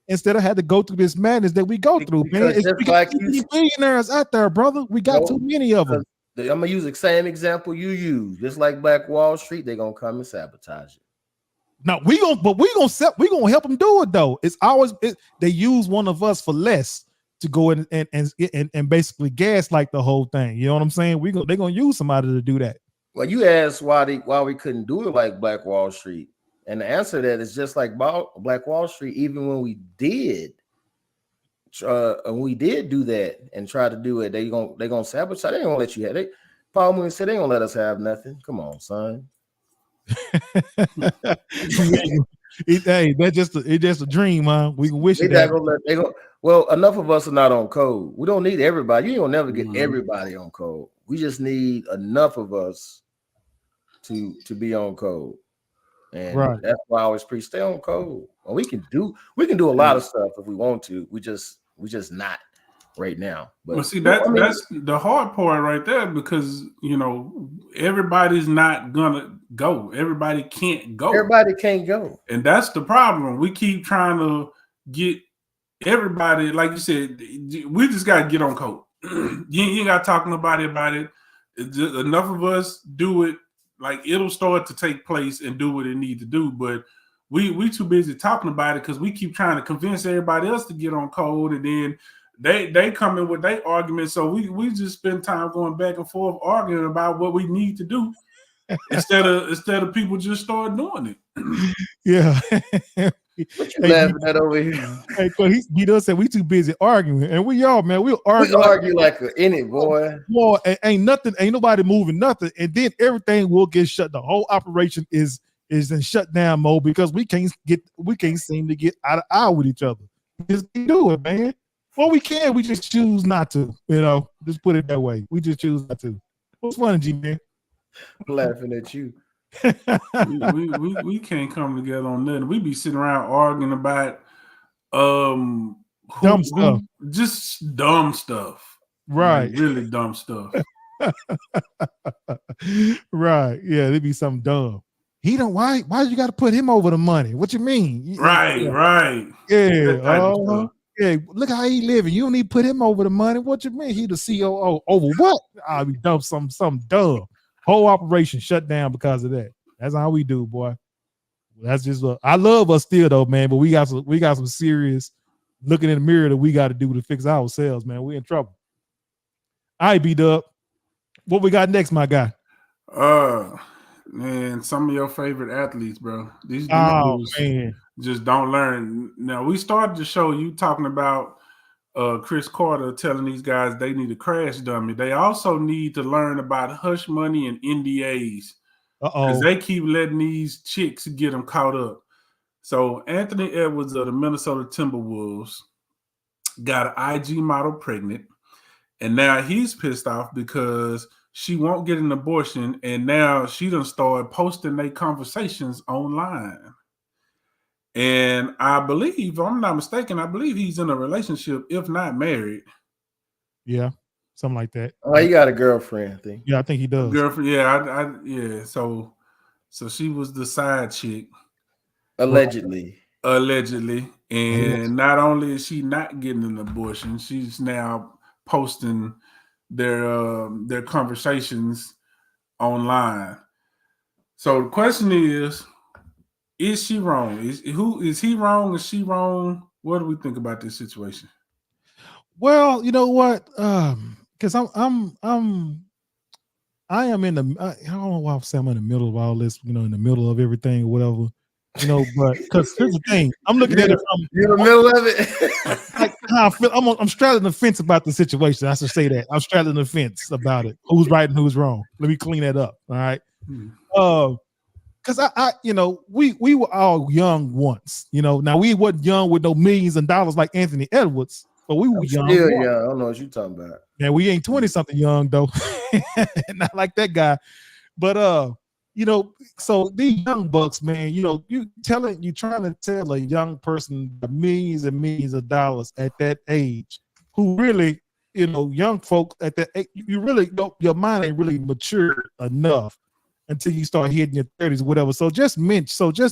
instead of had to go through this madness that we go through, man. We got too many billionaires out there, brother. We got too many of them. I'm gonna use the same example you use. Just like Black Wall Street, they're gonna come and sabotage it. No, we gonna help them do it though. It's always they use one of us for less to go in and basically gaslight the whole thing. You know what I'm saying? They're gonna use somebody to do that. Well, you asked why we couldn't do it like Black Wall Street, and the answer to that is just like Black Wall Street. Even when we did do that and try to do it, they gonna sabotage. They ain't gonna let you have it. Paul Mooney said they ain't gonna let us have nothing. Come on, son. Hey, it's just a dream, huh? We can wish it. Well, enough of us are not on code. We don't need everybody. You don't never get everybody on code. We just need enough of us to be on code. And that's why I always preach, stay on code. Well, we can do a lot of stuff if we want to. We just not right now. But well, see, that's the hard part right there, because you know everybody's not gonna go. Everybody can't go. Everybody can't go, and that's the problem. We keep trying to get everybody, like you said, we just gotta get on code. You ain't gotta talk to nobody about it. Just, enough of us do it. Like it'll start to take place and do what it need to do, but we too busy talking about it because we keep trying to convince everybody else to get on code, and then they come in with their arguments. So we just spend time going back and forth arguing about what we need to do instead of people just start doing it. Yeah. What you laughing at over here? Hey, he does say we too busy arguing, and we all, man, we'll argue like any boy. Boy, ain't nobody moving nothing, and then everything will get shut. The whole operation is in shutdown mode because we can't seem to get out of eye with each other. Just do it, man. Well, we can. We just choose not to. You know, just put it that way. We just choose not to. What's funny, G man? I'm laughing at you. we can't come together on nothing. We be sitting around arguing about dumb stuff. Just dumb stuff. Right. Like, really dumb stuff. Right. Yeah, it'd be something dumb. He don't why you gotta put him over the money? What you mean? Right. Yeah. Yeah, look how he living. You don't need to put him over the money. What you mean? He the COO over what? I'll be dumb something dumb. Whole operation shut down because of that. That's how we do, boy. That's just I love us still though, man. But we got some serious looking in the mirror that we got to do to fix ourselves, man. We in trouble. All right, B-Dub. What we got next, my guy? Man, some of your favorite athletes, bro. These man. Just don't learn. Now we started the show. You talking about Chris Carter telling these guys they need a crash dummy. They also need to learn about hush money and NDAs because they keep letting these chicks get them caught up. So Anthony Edwards of the Minnesota Timberwolves got an IG model pregnant, and now he's pissed off because she won't get an abortion, and now she done started posting their conversations online. And I believe, if I'm not mistaken, he's in a relationship, if not married. Yeah, something like that. Oh, he got a girlfriend, I think. Yeah, I think he does. Girlfriend, yeah, yeah. So she was the side chick, allegedly. And not only is she not getting an abortion, she's now posting their conversations online. So the question is she wrong? Is he wrong? Is she wrong? What do we think about this situation? Well, you know what? Because I am in the I don't know why I'm in the middle of all this, you know, in the middle of everything or whatever, you know. But because here's the thing, I'm looking at it from you're in the middle of it. Like how I feel. I'm straddling the fence about the situation. I should say that I'm straddling the fence about it. Who's right and who's wrong? Let me clean that up. All right. because I, we were all young once. Now we wasn't young with no millions of dollars like Anthony Edwards, but we were I'm young. still once. young. I don't know what you're talking about. Man, we ain't 20 something young though, not like that guy. But so these young bucks, man, you trying to tell a young person the millions and millions of dollars at that age, who really, young folks at that age, you really don't, your mind ain't really matured enough until you start hitting your 30s, whatever. So just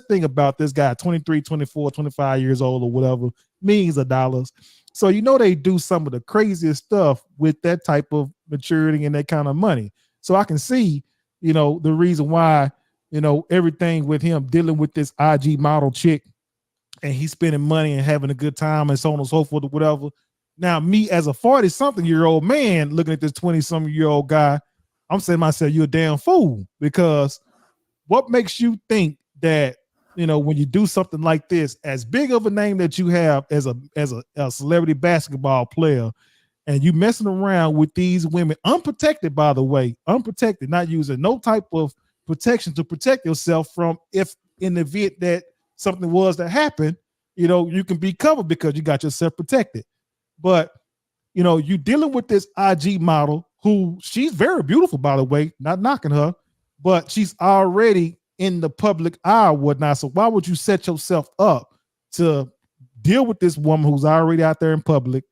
think about this guy, 23, 24, 25 years old or whatever, millions of dollars. So they do some of the craziest stuff with that type of maturity and that kind of money. So I can see, the reason why, everything with him dealing with this IG model chick and he's spending money and having a good time and so on and so forth or whatever. Now, me as a 40-something-year-old man looking at this 20-something-year-old guy, I'm saying to myself, you're a damn fool, because what makes you think that, when you do something like this, as big of a name that you have as a celebrity basketball player, and you messing around with these women, unprotected, by the way, unprotected, not using no type of protection to protect yourself from, if in the event that something was to happen, you can be covered because you got yourself protected. But, you dealing with this IG model who, she's very beautiful, by the way, not knocking her, but she's already in the public eye or whatnot. So why would you set yourself up to deal with this woman who's already out there in public?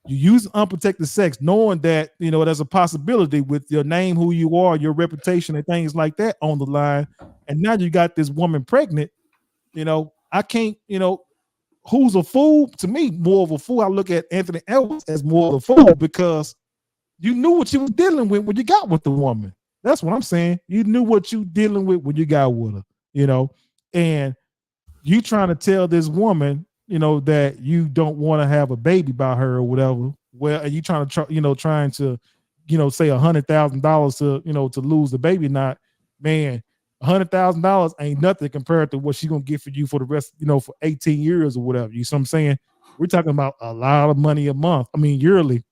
You use unprotected sex, knowing that, there's a possibility with your name, who you are, your reputation, and things like that on the line. And now you got this woman pregnant. I can't, who's a fool? To me, more of a fool. I look at Anthony Edwards as more of a fool, because you knew what you was dealing with when you got with the woman. That's what I'm saying. You knew what you dealing with when you got with her, and you trying to tell this woman, that you don't want to have a baby by her or whatever. Well, and you trying to, trying to, say $100,000 to lose the baby. Not, man, $100,000 ain't nothing compared to what she's gonna get for you for the rest, for 18 years or whatever. You see what I'm saying? We're talking about a lot of money a month. I mean, yearly,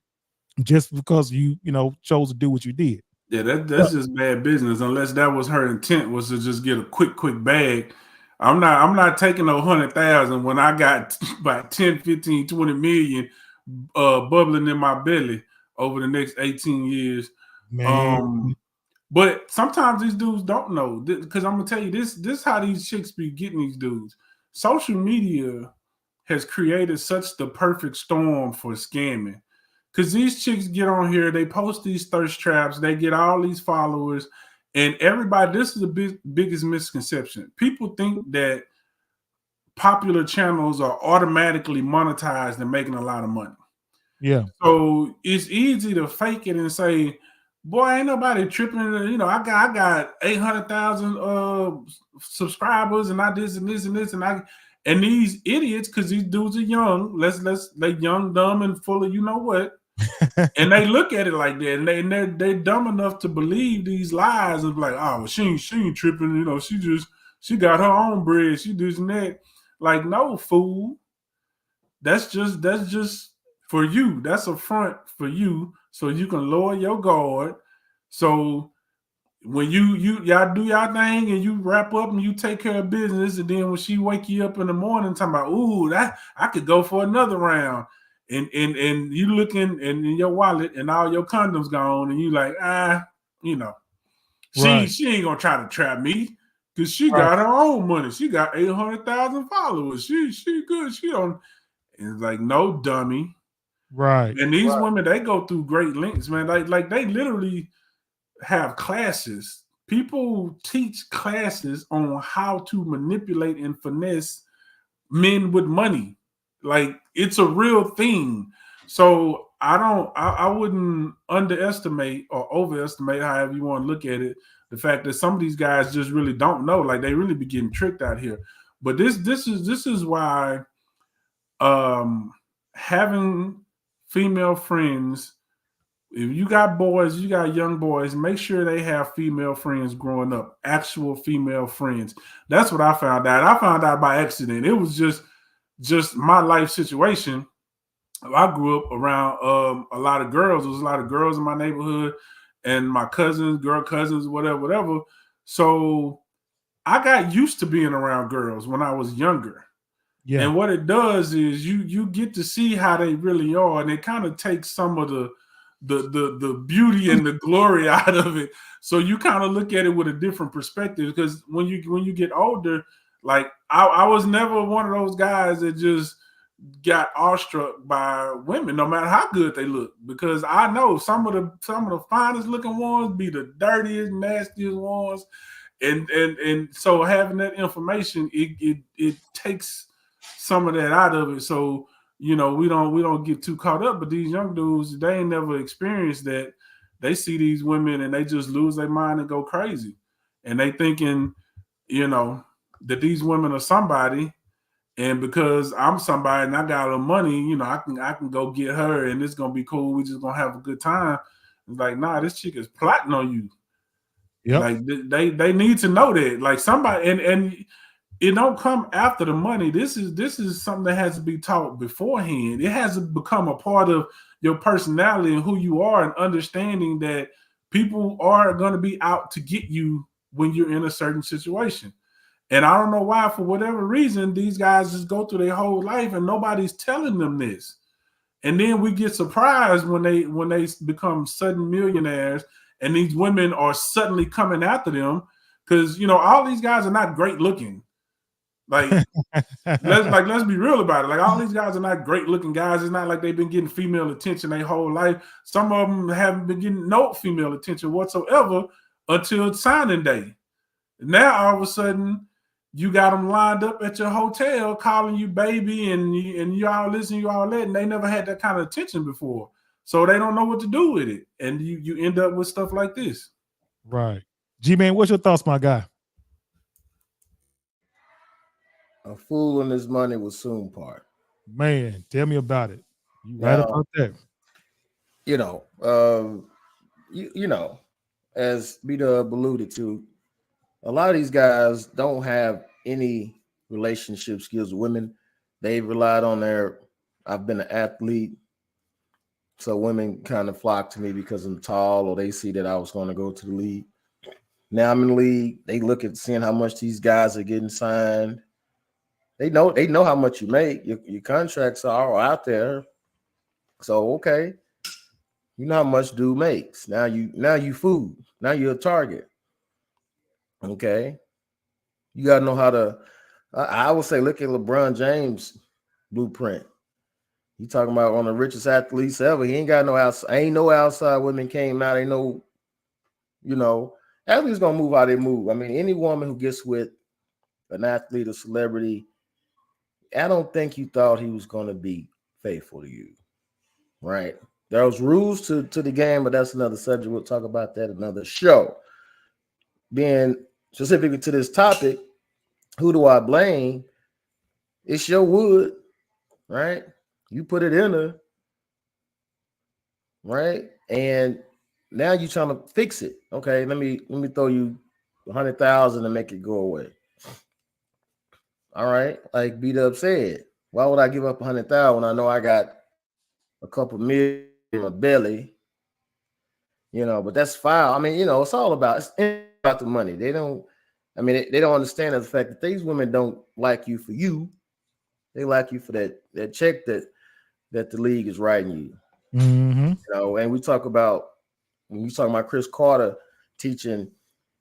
just because you chose to do what you did. Yeah, that's just bad business. Unless that was her intent, was to just get a quick bag. I'm not taking no 100,000 when I got about 10, 15, 20 million bubbling in my belly over the next 18 years. Man. But sometimes these dudes don't know, because I'm gonna tell you this how these chicks be getting these dudes. Social media has created such the perfect storm for scamming. Because these chicks get on here, they post these thirst traps, they get all these followers, and everybody, this is the biggest misconception. People think that popular channels are automatically monetized and making a lot of money. Yeah. So it's easy to fake it and say, boy, ain't nobody tripping. I got 800,000 subscribers, and I this and this and this, and these idiots, because these dudes are young, they young, dumb, and full of what. And they look at it like that, and they're dumb enough to believe these lies of like, oh, she ain't tripping, she got her own bread, she does that. Like, no, fool. That's just for you. That's a front for you, so you can lower your guard. So when y'all do y'all thing and you wrap up and you take care of business, and then when she wake you up in the morning talking about, ooh, that I could go for another round. And you looking in your wallet and all your condoms gone, and you like, she ain't gonna try to trap me, because she got her own money. She got 800,000 followers. She good. She don't. And it's like, no, dummy. Right. And these women, they go through great lengths, man. Like they literally have classes. People teach classes on how to manipulate and finesse men with money. Like, it's a real thing. So I wouldn't underestimate or overestimate, however you want to look at it, the fact that some of these guys just really don't know. Like, they really be getting tricked out here. But this is why having female friends, if you got boys, you got young boys, make sure they have female friends growing up, actual female friends. That's what I found out. I found out by accident. It was just my life situation. I grew up around a lot of girls. There was a lot of girls in my neighborhood, and my cousins, girl cousins, whatever. So I got used to being around girls when I was younger. Yeah. And what it does is you get to see how they really are, and it kind of takes some of the beauty and the glory out of it. So you kind of look at it with a different perspective, because when you get older, like I was never one of those guys that just got awestruck by women, no matter how good they look, because I know some of the finest looking ones be the dirtiest, nastiest ones, and so having that information, it takes some of that out of it. So we don't get too caught up. But these young dudes, they ain't never experienced that. They see these women and they just lose their mind and go crazy, and they thinking, that these women are somebody. And because I'm somebody and I got a little money, I can go get her and it's gonna be cool. We just gonna have a good time. It's like, nah, this chick is plotting on you. Yep. Like they need to know that. Like somebody, and it don't come after the money. This is something that has to be taught beforehand. It has to become a part of your personality and who you are, and understanding that people are gonna be out to get you when you're in a certain situation. And I don't know why, for whatever reason, these guys just go through their whole life and nobody's telling them this. And then we get surprised when they become sudden millionaires and these women are suddenly coming after them, because all these guys are not great looking. Like let's be real about it. Like all these guys are not great looking guys. It's not like they've been getting female attention their whole life. Some of them haven't been getting no female attention whatsoever until signing day. Now all of a sudden, you got them lined up at your hotel calling you baby and you all listen, you all that, and they never had that kind of attention before. So they don't know what to do with it. And you end up with stuff like this. Right. G-Man, what's your thoughts, my guy? A fool and his money will soon part. Man, tell me about it. You right about that. As B-Dub alluded to, a lot of these guys don't have any relationship skills with women. They relied on I've been an athlete, so women kind of flock to me because I'm tall, or they see that I was going to go to the league. Now I'm in the league. They look at seeing how much these guys are getting signed. They know how much you make. Your contracts are all out there. So okay, you know how much dude makes. Now you food. Now you're a target. Okay, you gotta know how to. I would say look at LeBron James' blueprint. You talking about one of the richest athletes ever. He ain't got no outside. Ain't no outside women came out. Ain't no, athletes gonna move how they move. I mean, any woman who gets with an athlete or celebrity, I don't think you thought he was gonna be faithful to you, right? There's rules to the game, but that's another subject. We'll talk about that another show. Being specifically to this topic, who do I blame? It's your wood, right? You put it in her, right? And now you're trying to fix it. Okay, let me throw you 100,000 and make it go away. All right, like B-Dub said, why would I give up 100,000 when I know I got a couple million in my belly? But that's foul. I mean, it's all about the money. They don't understand the fact that these women don't like you for you. They like you for that check that the league is writing you. Mm-hmm. And when you talk about Chris Carter teaching,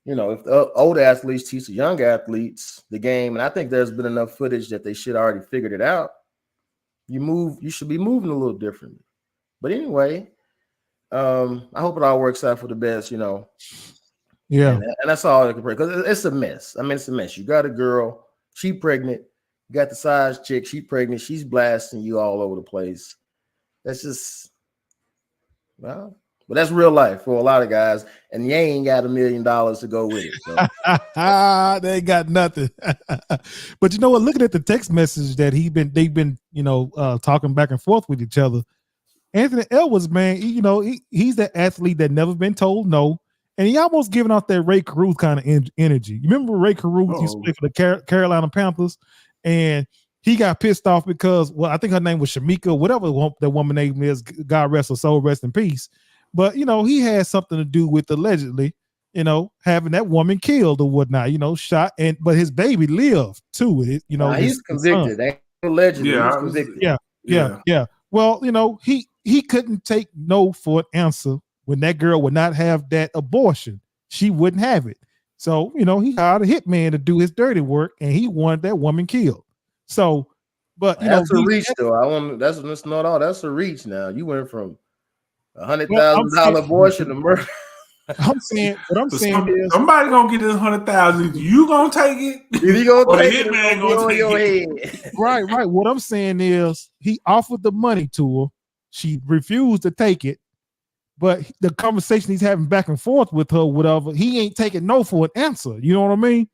if the older athletes teach the young athletes the game, and I think there's been enough footage that they should already figured it out. You should be moving a little differently. But anyway, I hope it all works out for the best, Yeah. And that's all I can pray, because it's a mess. I mean, it's a mess. You got a girl, she pregnant. You got the size chick, she pregnant. She's blasting you all over the place. That's just, but that's real life for a lot of guys. And you ain't got $1 million to go with it. So. They ain't got nothing. But you know what? Looking at the text message that they've been talking back and forth with each other. Anthony Edwards, man, he's the athlete that never been told no. And he almost giving off that Ray Caruth kind of energy. You remember Ray Caruth used to play for the Carolina Panthers, and he got pissed off because, I think her name was Shamika, whatever that woman name is, God rest her soul, rest in peace. But, he had something to do with, allegedly, having that woman killed or whatnot, shot, but his baby lived too. He's convicted. Ain't allegedly, Yeah, he's convicted. Yeah. Well, he couldn't take no for an answer when that girl would not have that abortion. She wouldn't have it. So, he hired a hitman to do his dirty work, and he wanted that woman killed. So, but that's a reach though. That's not all. That's a reach now. You went from $100,000 abortion to murder. I'm saying is somebody gonna get this 100,000. You gonna take it? If you gonna take it, hitman gonna take your it. head. Right. What I'm saying is he offered the money to her. She refused to take it. But the conversation he's having back and forth with her, whatever, he ain't taking no for an answer. You know what I mean?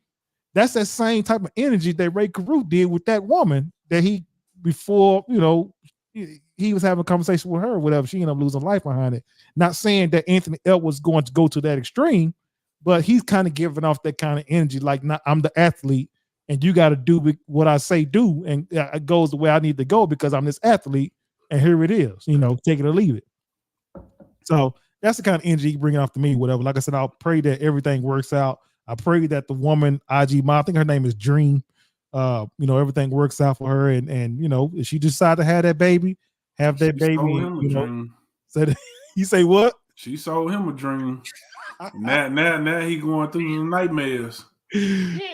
That's that same type of energy that Ray Caruth did with that woman that before he was having a conversation with her, whatever. She ended up losing life behind it. Not saying that Anthony Elk was going to go to that extreme, but he's kind of giving off that kind of energy. Like, I'm the athlete, and you got to do what I say do, and it goes the way I need to go because I'm this athlete, and here it is. Take it or leave it. So that's the kind of energy bringing off to me. Whatever. Like I said, I'll pray that everything works out. I pray that the woman, IG mom, I think her name is Dream. Everything works out for her, and if she decide to have that baby, have that baby. So you say what? She sold him a dream. now he going through the nightmares.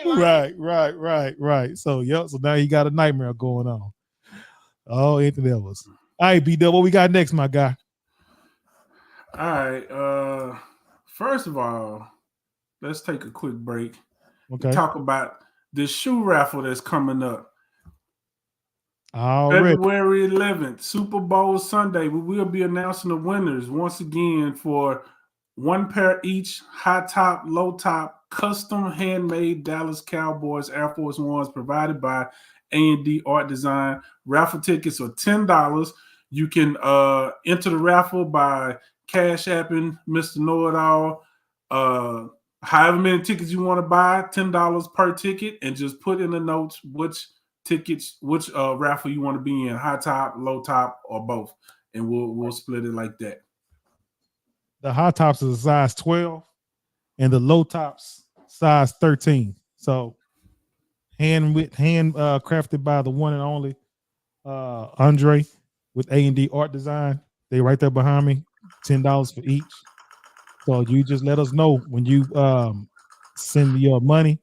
Right. So now he got a nightmare going on. Oh, Anthony Ellis. All right, B-Dub, what we got next, my guy? All right. First of all, let's take a quick break. Okay. Talk about this shoe raffle that's coming up. Already. February 11th, Super Bowl Sunday. We will be announcing the winners once again for one pair each, high top, low top, custom handmade Dallas Cowboys Air Force Ones provided by A&D Art Design. Raffle tickets are $10. You can enter the raffle by Cash Apping Mr. Know-It-All. However many tickets you want to buy, $10 per ticket, and just put in the notes which raffle you want to be in, high top, low top, or both, and we'll split it like that. The high tops is a size 12, and the low tops size 13. So hand crafted by the one and only Andre with A&D Art Design. They right there behind me. $10 for each. So you just let us know when you send your money.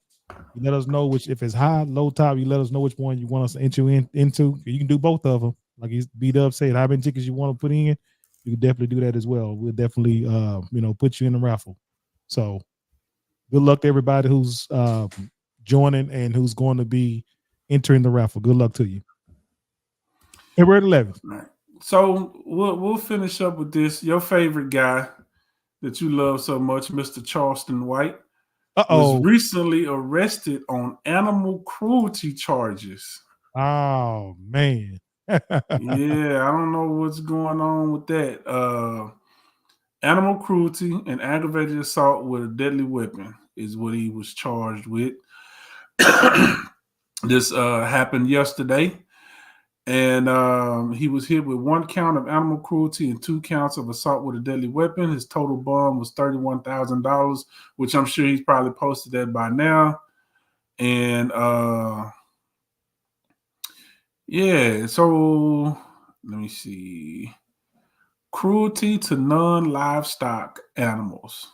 You let us know if it's high, low top. You let us know which one you want us to enter into. You can do both of them. Like he's B-Dub said, how many tickets you want to put in, you can definitely do that as well. We'll definitely put you in the raffle. So good luck to everybody who's joining and who's going to be entering the raffle. Good luck to you. February 11th. Right. So we'll finish up with this. Your favorite guy that you love so much, Mr. Charleston White, was recently arrested on animal cruelty charges. Oh, man. Yeah, I don't know what's going on with that. Animal cruelty and aggravated assault with a deadly weapon is what he was charged with. This happened yesterday. And he was hit with 1 count of animal cruelty and 2 counts of assault with a deadly weapon. His total bond was $31,000, which I'm sure he's probably posted that by now. And so let me see. Cruelty to non-livestock animals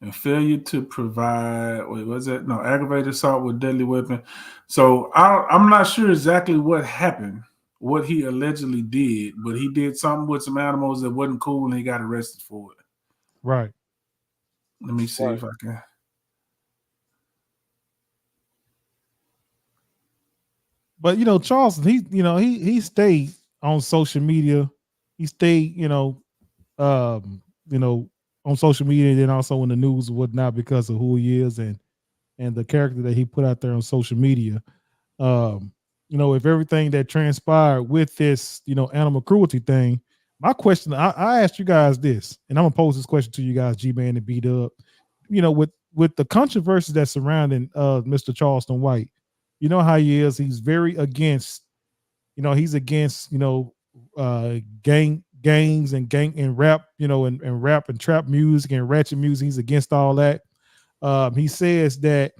and failure to provide, aggravated assault with deadly weapon. So I'm not sure exactly what happened, what he allegedly did, but he did something with some animals that wasn't cool and he got arrested for it. Right. Let me see if I can. But Charleston, he stayed on social media. He stayed, on social media and then also in the news and whatnot because of who he is and the character that he put out there on social media. If everything that transpired with this, animal cruelty thing, my question, I asked you guys this, and I'm gonna pose this question to you guys, G-Man and B-Dub. With the controversy that's surrounding Mr. Charleston White, you know how he is. He's very against, he's against, gang gangs and rap, and rap and trap music and ratchet music. He's against all that. He says that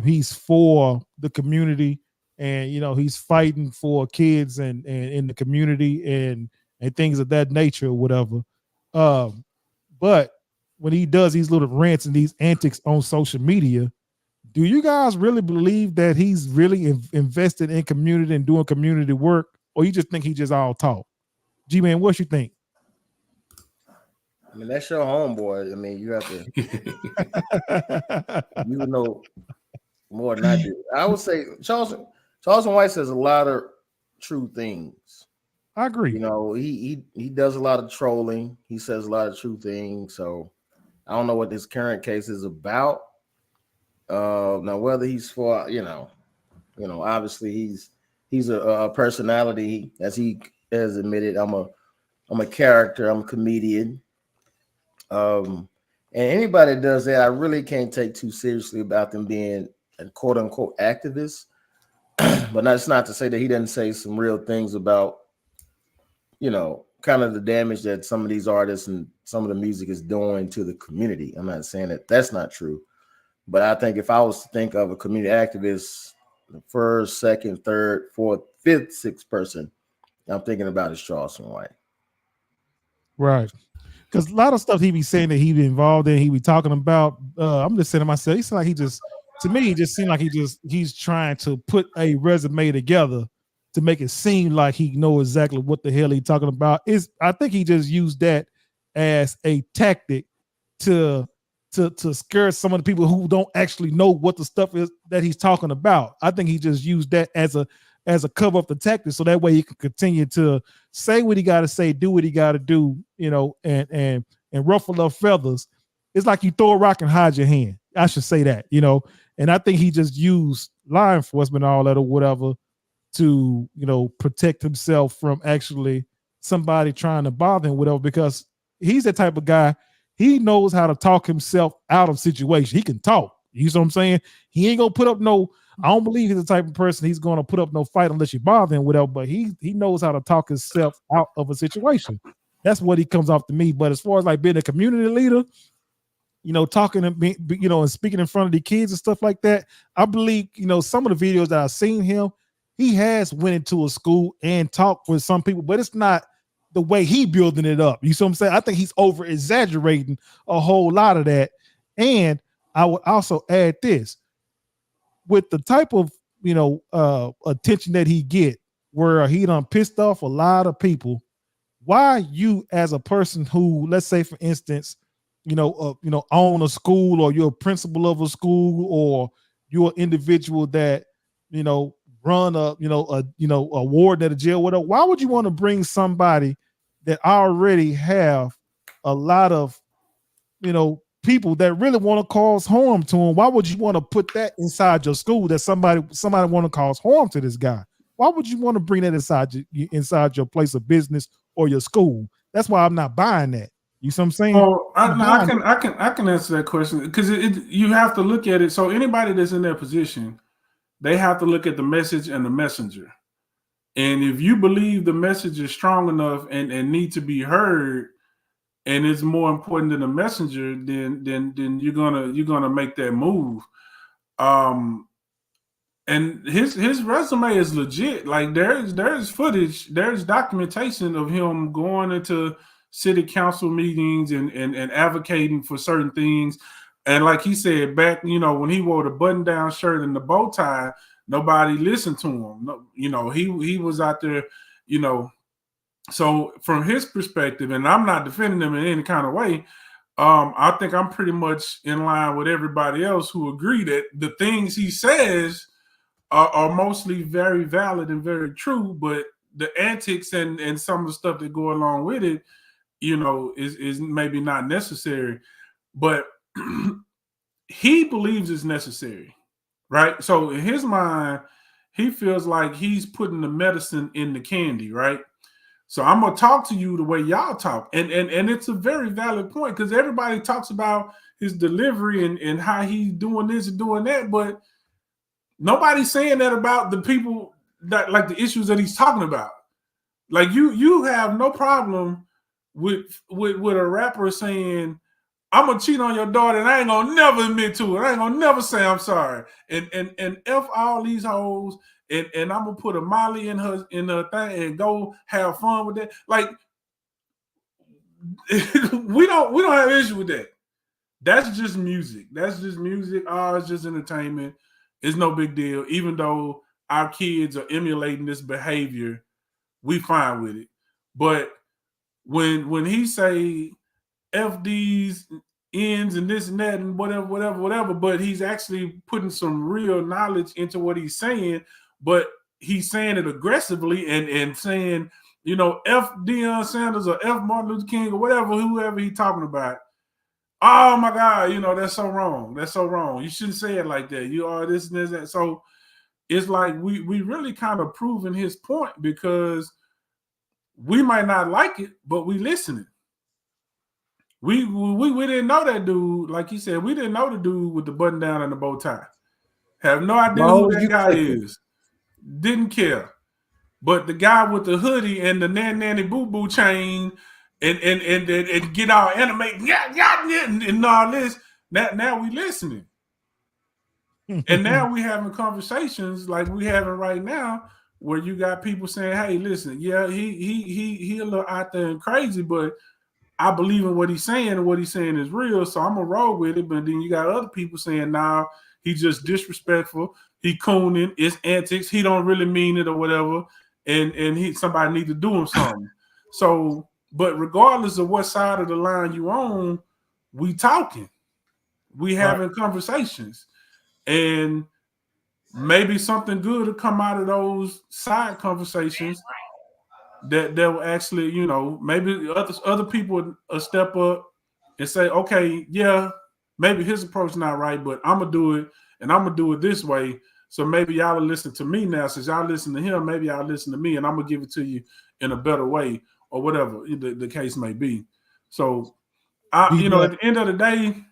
he's for the community, and he's fighting for kids and in the community and things of that nature or whatever. But when he does these little rants and these antics on social media, do you guys really believe that he's really invested in community and doing community work, or you just think he just all talk? G-Man, what you think? I mean, that's your homeboy. I mean, you have to, you would know more than I do. I would say Charleston White says a lot of true things. I agree. He does a lot of trolling. He says a lot of true things. So I don't know what this current case is about. Now whether he's for, obviously he's a personality, as he has admitted. I'm a character. I'm a comedian. And anybody that does that, I really can't take too seriously about them being a quote unquote activist. But that's not to say that he doesn't say some real things about, kind of the damage that some of these artists and some of the music is doing to the community. I'm not saying that that's not true, but I think if I was to think of a community activist, the first, second, third, fourth, fifth, sixth person I'm thinking about is Charleston White. Right. Because a lot of stuff he be saying that he be involved in, he be talking about. I'm just saying to myself, he seems like to me, it just seemed like he's trying to put a resume together to make it seem like he know exactly what the hell he's talking about. I think he just used that as a tactic to scare some of the people who don't actually know what the stuff is that he's talking about. I think he just used that as a cover up the tactic, so that way he can continue to say what he got to say, do what he got to do, and ruffle up feathers. It's like you throw a rock and hide your hand. I should say that, and I think he just used law enforcement, all that or whatever, to, protect himself from actually somebody trying to bother him, whatever, because he's the type of guy, he knows how to talk himself out of situations. He can talk. You know what I'm saying? He ain't gonna put up I don't believe he's the type of person he's gonna put up no fight unless you bother him, whatever, but he knows how to talk himself out of a situation. That's what he comes off to me. But as far as like being a community leader, talking and and speaking in front of the kids and stuff like that, I believe, some of the videos that I've seen him, he has went into a school and talked with some people, but it's not the way he building it up. You see what I'm saying? I think he's over exaggerating a whole lot of that. And I would also add this, with the type of, attention that he get, where he done pissed off a lot of people. Why you, as a person who, let's say for instance, own a school, or you're a principal of a school, or you're an individual that, run a warden at a jail, whatever. Why would you want to bring somebody that already have a lot of, people that really want to cause harm to him? Why would you want to put that inside your school, that somebody want to cause harm to this guy? Why would you want to bring that inside your place of business or your school? That's why I'm not buying that. You see what I'm saying? Oh, I can answer that question, because you have to look at it. So anybody that's in that position, they have to look at the message and the messenger. And if you believe the message is strong enough and need to be heard, and it's more important than the messenger, then you're gonna make that move. And his resume is legit. Like there's footage, there's documentation of him going into city council meetings and advocating for certain things. And like he said back, when he wore the button-down shirt and the bow tie, nobody listened to him. No, he was out there, So from his perspective, and I'm not defending him in any kind of way, I think I'm pretty much in line with everybody else who agree that the things he says are mostly very valid and very true, but the antics and some of the stuff that go along with it, is maybe not necessary. But he believes it's necessary, right? So in his mind, he feels like he's putting the medicine in the candy, right? So I'm gonna talk to you the way y'all talk, and it's a very valid point, because everybody talks about his delivery and how he's doing this and doing that, but nobody's saying that about the people that, like, the issues that he's talking about. Like you have no problem with a rapper saying, I'm gonna cheat on your daughter and I ain't gonna never admit to it. I ain't gonna never say I'm sorry. And F all these hoes and I'm gonna put a Molly in her thing and go have fun with that. Like we don't have an issue with that. That's just music. That's just music. Oh, it's just entertainment. It's no big deal. Even though our kids are emulating this behavior, we fine with it. But when he say F these ends and this and that and whatever, but he's actually putting some real knowledge into what he's saying, but he's saying it aggressively and saying, you know, F Deion Sanders or F Martin Luther King or whoever he's talking about. Oh my God, you know, that's so wrong. That's so wrong. You shouldn't say it like that. You are this and this and that. So it's like we really kind of proving his point because we might not like it, but we listening. We didn't know that dude, like he said, we didn't know the dude with the button down and the bow tie. Have no idea who that guy is. Didn't care. But the guy with the hoodie and the nanny boo boo chain and get all animated and all this. Now we listening. And now we having conversations like we having right now where you got people saying, hey, listen, yeah, he a little out there and crazy, but I believe in what he's saying, and what he's saying is real, so I'm gonna roll with it. But then you got other people saying, nah, he's just disrespectful, he cooning, it's antics, he don't really mean it or whatever, and somebody need to do him something. So, but regardless of what side of the line you on, we talking, we having conversations, and maybe something good will come out of those side conversations. That will actually, you know, maybe other people will step up and say, okay, yeah, maybe his approach is not right, but I'm gonna do it, and I'm gonna do it this way. So maybe y'all will listen to me now. Since y'all listen to him, maybe y'all listen to me, and I'm gonna give it to you in a better way, or whatever the case may be. So, you know, at the end of the day,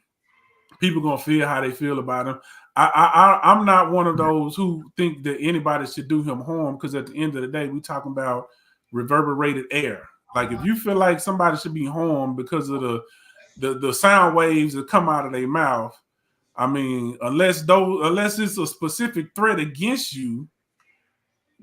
people gonna feel how they feel about him. I'm not one of those who think that anybody should do him harm, because at the end of the day, we talking about reverberated air. Like if you feel like somebody should be harmed because of the sound waves that come out of their mouth, I mean, unless it's a specific threat against you,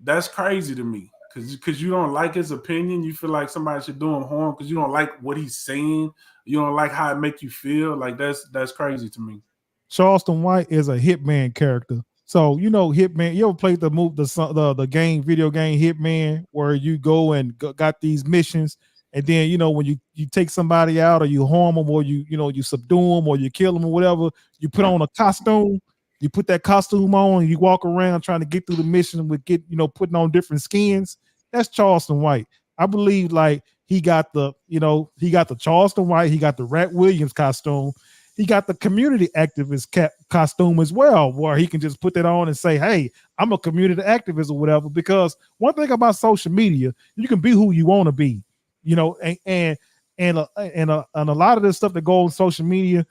that's crazy to me. Because you don't like his opinion, you feel like somebody should do him harm because you don't like what he's saying, you don't like how it make you feel. Like that's crazy to me. Charleston White is a Hitman character. So you know Hitman. You ever played the game, video game Hitman, where you go and got these missions, and then you know when you take somebody out or you harm them or you subdue them or you kill them or whatever, you put on a costume. You put that costume on and you walk around trying to get through the mission with putting on different skins. That's Charleston White. I believe like he got the Charleston White, he got the Rat Williams costume. He got the community activist costume as well, where he can just put that on and say, hey, I'm a community activist or whatever. Because one thing about social media, you can be who you want to be, and a lot of this stuff that goes on social media,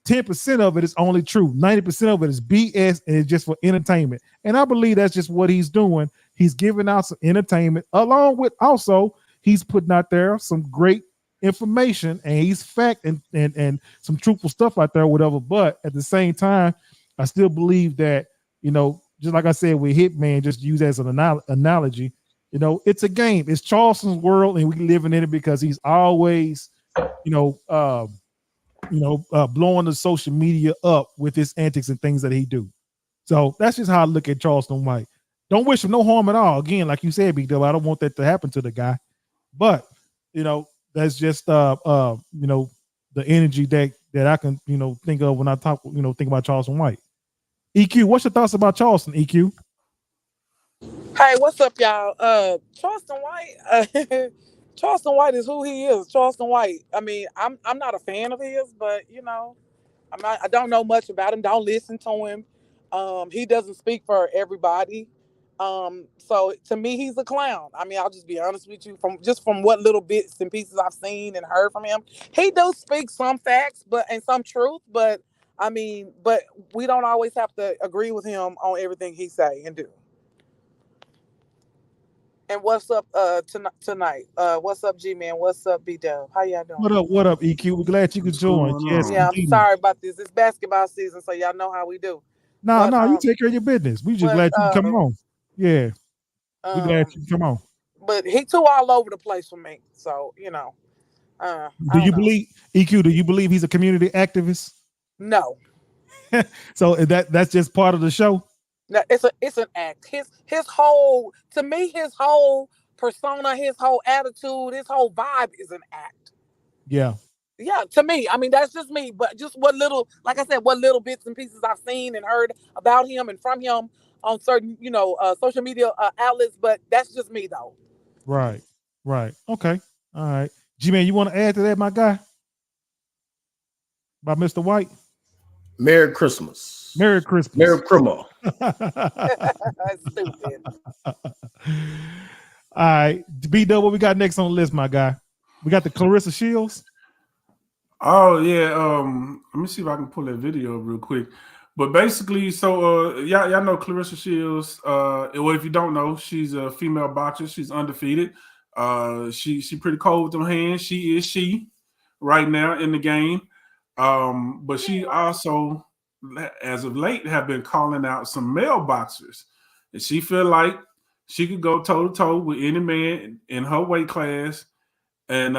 10% of it is only true. 90% of it is BS and it's just for entertainment. And I believe that's just what he's doing. He's giving out some entertainment along with also he's putting out there some great information and he's fact and some truthful stuff out there, whatever. But at the same time, I still believe that, just like I said with Hitman, just use as an analogy, it's a game. It's Charleston's world and we living in it because he's always, blowing the social media up with his antics and things that he do. So that's just how I look at Charleston White. Don't wish him no harm at all. Again, like you said, Big Dub, I don't want that to happen to the guy. But, that's just the energy that I can think of when I think about Charleston White. EQ, what's your thoughts about Charleston, EQ? Hey, what's up, y'all? Charleston White. Charleston White is who he is. Charleston White. I mean, I'm not a fan of his, but I don't know much about him. Don't listen to him. He doesn't speak for everybody. So to me, he's a clown. I mean, I'll just be honest with you. From what little bits and pieces I've seen and heard from him, he does speak some facts, and some truth. But we don't always have to agree with him on everything he say and do. And what's up tonight? What's up, G-Man? What's up, B-Dub? How y'all doing? What up, EQ? We're glad you could What's join. going Yes, on? Yeah, I'm indeed. sorry about this. It's basketball season, so y'all know how we do. No, But, you take care of your business. We just glad you can come on. Yeah, we glad you can come on. But he too all over the place for me. So, you know. Do you believe, EQ, do you believe he's a community activist? No. So that's just part of the show? No, it's an act. His whole persona, his whole attitude, his whole vibe is an act. Yeah. Yeah, to me. I mean, that's just me. But just what little bits and pieces I've seen and heard about him and from him on certain, social media outlets. But that's just me, though. Right. Okay. All right. G-Man, you want to add to that, my guy? By Mr. White? Merry Christmas. Merry Christmas. Merry Christmas. Stupid. All right. B-Dub, what we got next on the list, my guy? We got the Clarissa Shields. Oh yeah. Let me see if I can pull that video up real quick. But basically, so y'all know Clarissa Shields. Well, if you don't know, she's a female boxer. She's undefeated. She pretty cold with them hands. She is right now in the game. But she also, as of late, have been calling out some male boxers, and she feel like she could go toe to toe with any man in her weight class. And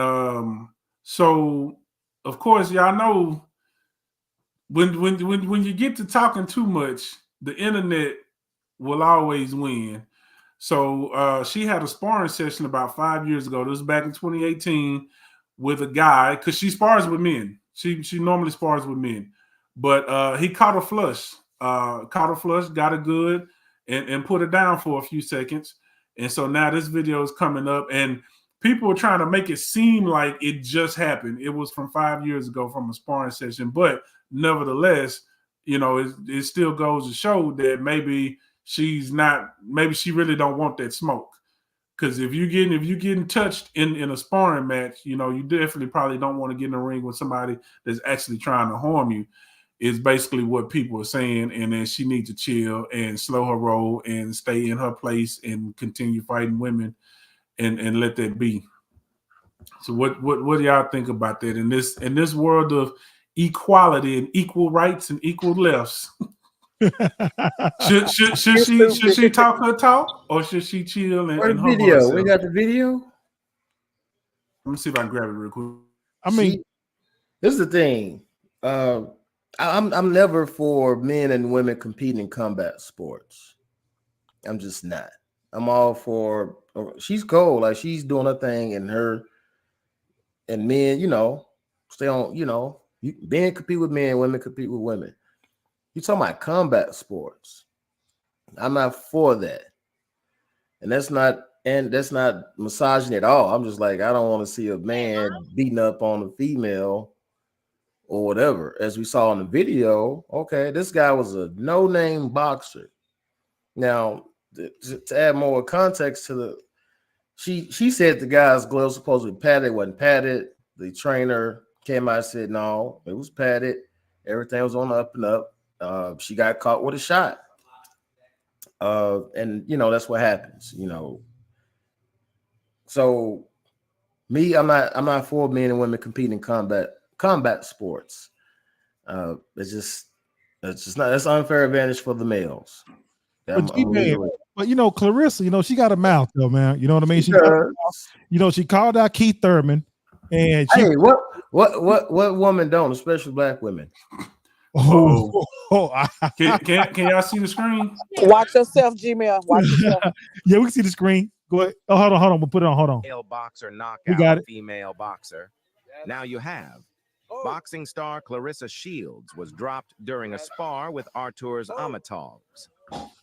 so, of course, y'all know when you get to talking too much, the internet will always win. So she had a sparring session about 5 years ago. This was back in 2018 with a guy, because she spars with men. She normally spars with men, but he caught her flush. Got her good, and put her down for a few seconds. And so now this video is coming up, and people are trying to make it seem like it just happened. It was from 5 years ago from a sparring session, but nevertheless, it still goes to show that maybe she really don't want that smoke. Because if you're getting touched in a sparring match, you definitely probably don't want to get in a ring with somebody that's actually trying to harm you. Is basically what people are saying, and then she needs to chill and slow her roll and stay in her place and continue fighting women, and let that be. So what do y'all think about that in this world of equality and equal rights and equal lefts? should she talk her talk, or should she chill and humble video? herself? We got the video. Let me see if I can grab it real quick. I mean, this is the thing. I'm never for men and women competing in combat sports. I'm just not. I'm all for. She's cool, like she's doing her thing, and men, stay on. Men compete with men, women compete with women. You talking about combat sports? I'm not for that, and that's not misogyny at all. I'm just like, I don't want to see a man beating up on a female or whatever. As we saw in the video, okay, this guy was a no-name boxer. Now, to add more context to she said the guy's gloves supposed to be padded, wasn't padded. The trainer came out and said no, it was padded. Everything was on the up and up. She got caught with a shot. And that's what happens, So me, I'm not for men and women competing in combat it's not, that's unfair advantage for the males. But Clarissa, she got a mouth though, man. You know what I mean? She called out Keith Thurman, and what woman don't, especially black women. Can y'all see the screen? Watch yourself, Gmail. Watch yourself. Yeah, we can see the screen. Go ahead. Oh, hold on. We'll put it on. Hold on. Male boxer knockout we got it. Female boxer. Now you have boxing star Clarissa Shields was dropped during a spar with Artur's Amatovs.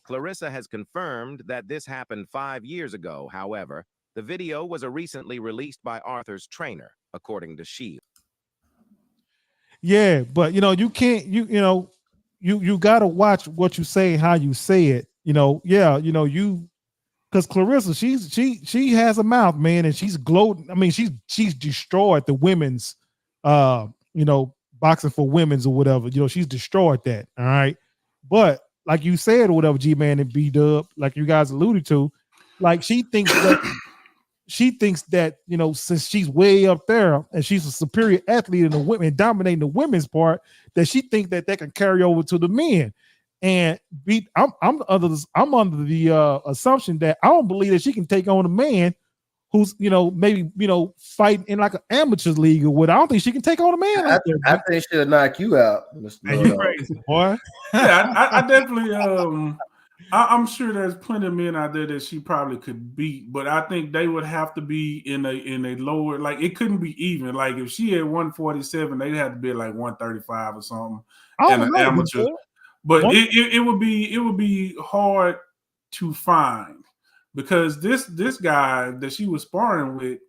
Clarissa has confirmed that this happened 5 years ago. However, the video was recently released by Arthur's trainer, according to Shields. Yeah, but you can't. You got to watch what you say, how you say it. Because Clarissa, she has a mouth, man, and she's gloating. I mean, she's destroyed the women's, boxing for women's or whatever. She's destroyed that. All right, but like you said or whatever, G-Man and B-Dub, like you guys alluded to, Like she thinks that since she's way up there and she's a superior athlete in the women, dominating the women's part, that she think that can carry over to the men. And I'm under the assumption that I don't believe that she can take on a man who's maybe fighting in like an amateur league or what. I don't think she can take on a man like that. I think she'll knock you out, Mr. Man, you crazy, boy. Yeah, I definitely I'm sure there's plenty of men out there that she probably could beat, but I think they would have to be in a lower, like it couldn't be even. Like if she had 147, they'd have to be like 135 or something in an amateur. But it would be hard to find because this guy that she was sparring with,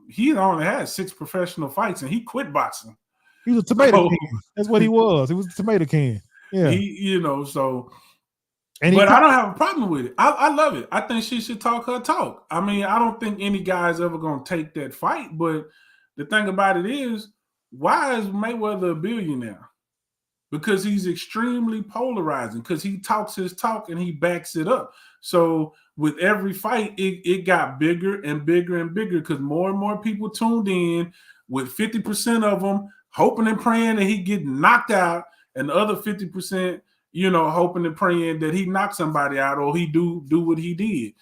he only had 6 professional fights and he quit boxing. He was a tomato can. That's what he was. He was a tomato can. Yeah. But I don't have a problem with it. I love it. I think she should talk her talk. I mean, I don't think any guy's ever going to take that fight. But the thing about it is, why is Mayweather a billionaire? Because he's extremely polarizing, because he talks his talk and he backs it up. So with every fight, it got bigger and bigger and bigger because more and more people tuned in, with 50% of them hoping and praying that he get knocked out, and the other 50%, hoping and praying that he knock somebody out or he do what he did.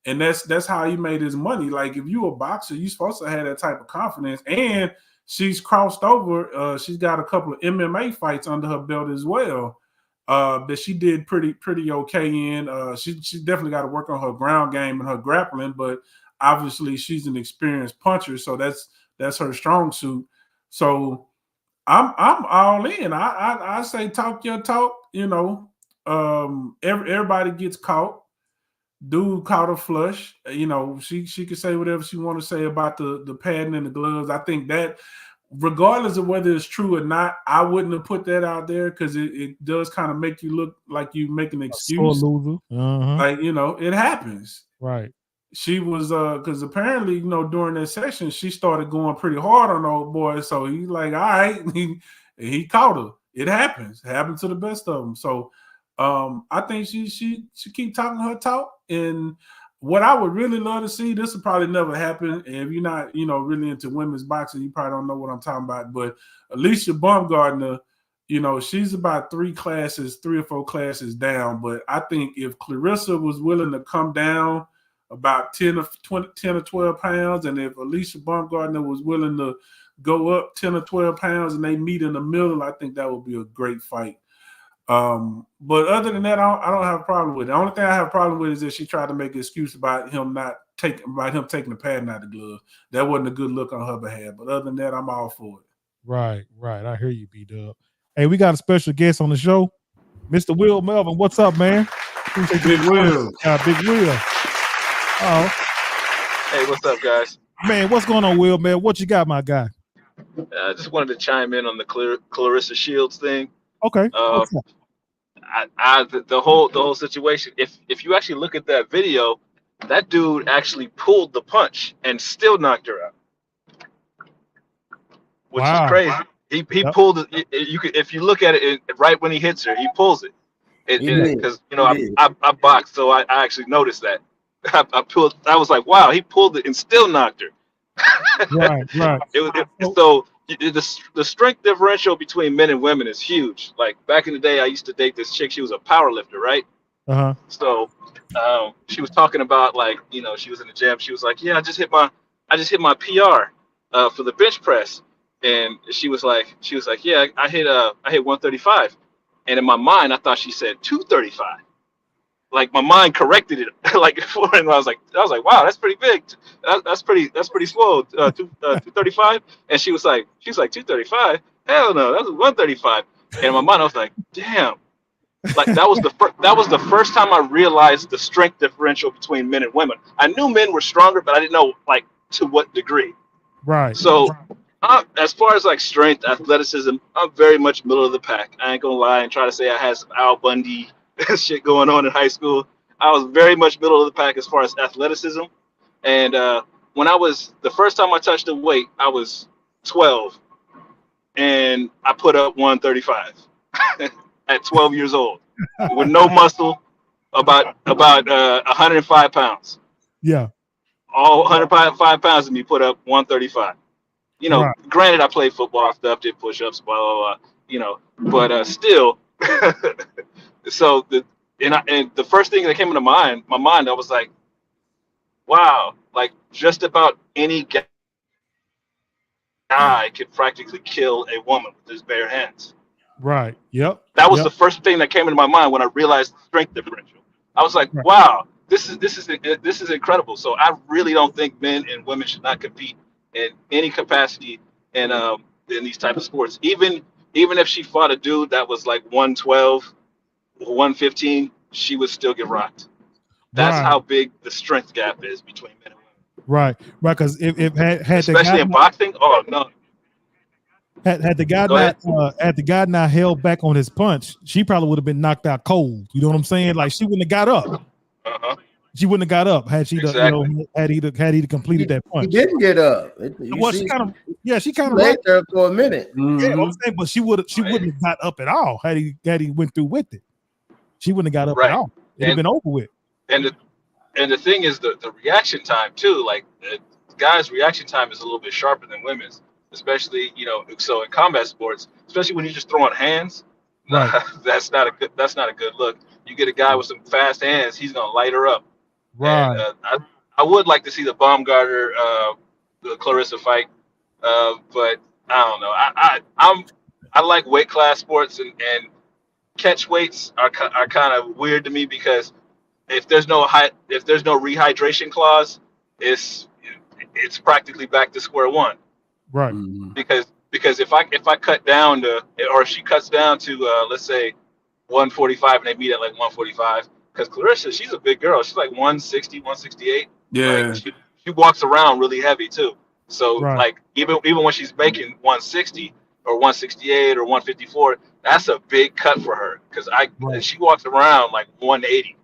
And that's how he made his money. Like if you a boxer, you're supposed to have that type of confidence. And she's crossed over. She's got a couple of MMA fights under her belt as well that she did pretty okay in. She definitely got to work on her ground game and her grappling, but obviously she's an experienced puncher, so that's her strong suit. So I'm all in. I say talk your talk. Everybody gets caught. Dude caught her flush. She could say whatever she want to say about the padding and the gloves. I think that regardless of whether it's true or not, I wouldn't have put that out there because it does kind of make you look like you make an excuse. Sore loser. Uh-huh. Like, it happens. Right. She was because apparently, during that session, she started going pretty hard on the old boy. So he's like, all right, he caught her. It happens. It happens to the best of them. So I think she keep talking her talk. And what I would really love to see, this will probably never happen. And if you're not, really into women's boxing, you probably don't know what I'm talking about. But Alicia Baumgardner, she's about 3 or 4 classes down. But I think if Clarissa was willing to come down about 10 or 12 pounds, and if Alicia Baumgardner was willing to go up 10 or 12 pounds and they meet in the middle, I think that would be a great fight. But other than that, I don't have a problem with it. The only thing I have a problem with is that she tried to make an excuse about him taking the padding out of the glove. That wasn't a good look on her behalf. But other than that, I'm all for it. Right. I hear you, B-Dub. Hey, we got a special guest on the show, Mr. Will Melvin. What's up, man? Big Will. Big Will. Oh. Hey, what's up, guys? Man, what's going on, Will, man? What you got, my guy? I just wanted to chime in on the Clarissa Shields thing. Okay. The whole situation. If you actually look at that video, that dude actually pulled the punch and still knocked her out, which is crazy. He pulled it. If you look at it right when he hits her, he pulls it. Because I boxed, so I actually noticed that. I was like, wow, he pulled it and still knocked her. Right. So the strength differential between men and women is huge. Like back in the day, I used to date this chick. She was a power lifter, right? Uh-huh. So she was talking about she was in the gym. She was like, yeah, I just hit my PR for the bench press. And she was like, yeah, I hit 135. And in my mind, I thought she said 235. Like my mind corrected it. And I was like, wow, that's pretty big. That's pretty slow. 235. And she was like 235. Hell no, that was 135. And in my mind, I was like, damn. Like that was the first time I realized the strength differential between men and women. I knew men were stronger, but I didn't know to what degree. Right. So as far as strength, athleticism, I'm very much middle of the pack. I ain't gonna lie and try to say I had some Al Bundy shit going on in high school. I was very much middle of the pack as far as athleticism. And when the first time I touched the weight, I was 12, and I put up 135 at 12 years old with no muscle, about 105 pounds. Yeah. All 105 pounds of me put up 135. You know, Right. granted, I played football and stuff, did push-ups, blah blah blah. You know, but still. So and the first thing that came into my mind, I was like, wow, like just about any guy could practically kill a woman with his bare hands. Right. Yep. That was the first thing that came into my mind when I realized the strength differential. I was like, Right. wow, this is incredible. So I really don't think men and women should not compete in any capacity in these type of sports. Even if she fought a dude that was like 112, 115, she would still get rocked. That's Right. how big the strength gap is between men and women. Right. Because if had Especially in boxing, oh no. Had the guy Go ahead. not held back on his punch, she probably would have been knocked out cold. You know what I'm saying? Like she wouldn't have got up. Uh-huh. She wouldn't have got up had she Exactly. had he completed that punch. He didn't get up. Well, she kind of laid there for a minute. Yeah, I'm saying, but she wouldn't have got up at all had he went through with it. She wouldn't have got up at all. It'd have been over with. And the thing is the reaction time too. Like guys' reaction time is a little bit sharper than women's, especially so in combat sports, especially when you're just throwing hands. Right. That's not a good look. You get a guy with some fast hands, he's gonna light her up. Right. And, I would like to see the Baumgartner the Clarissa fight, but I don't know. I like weight class sports and catch weights are kind of weird to me because if there's no rehydration clause, it's practically back to square one. Right. Because if I cut down to, or if she cuts down to let's say 145 and they meet at like 145, because Clarissa, she's a big girl. She's like 160, 168. Yeah. Like she walks around really heavy too. So Right. like even when she's making 160 or 168 or 154, that's a big cut for her because she walks around like 180.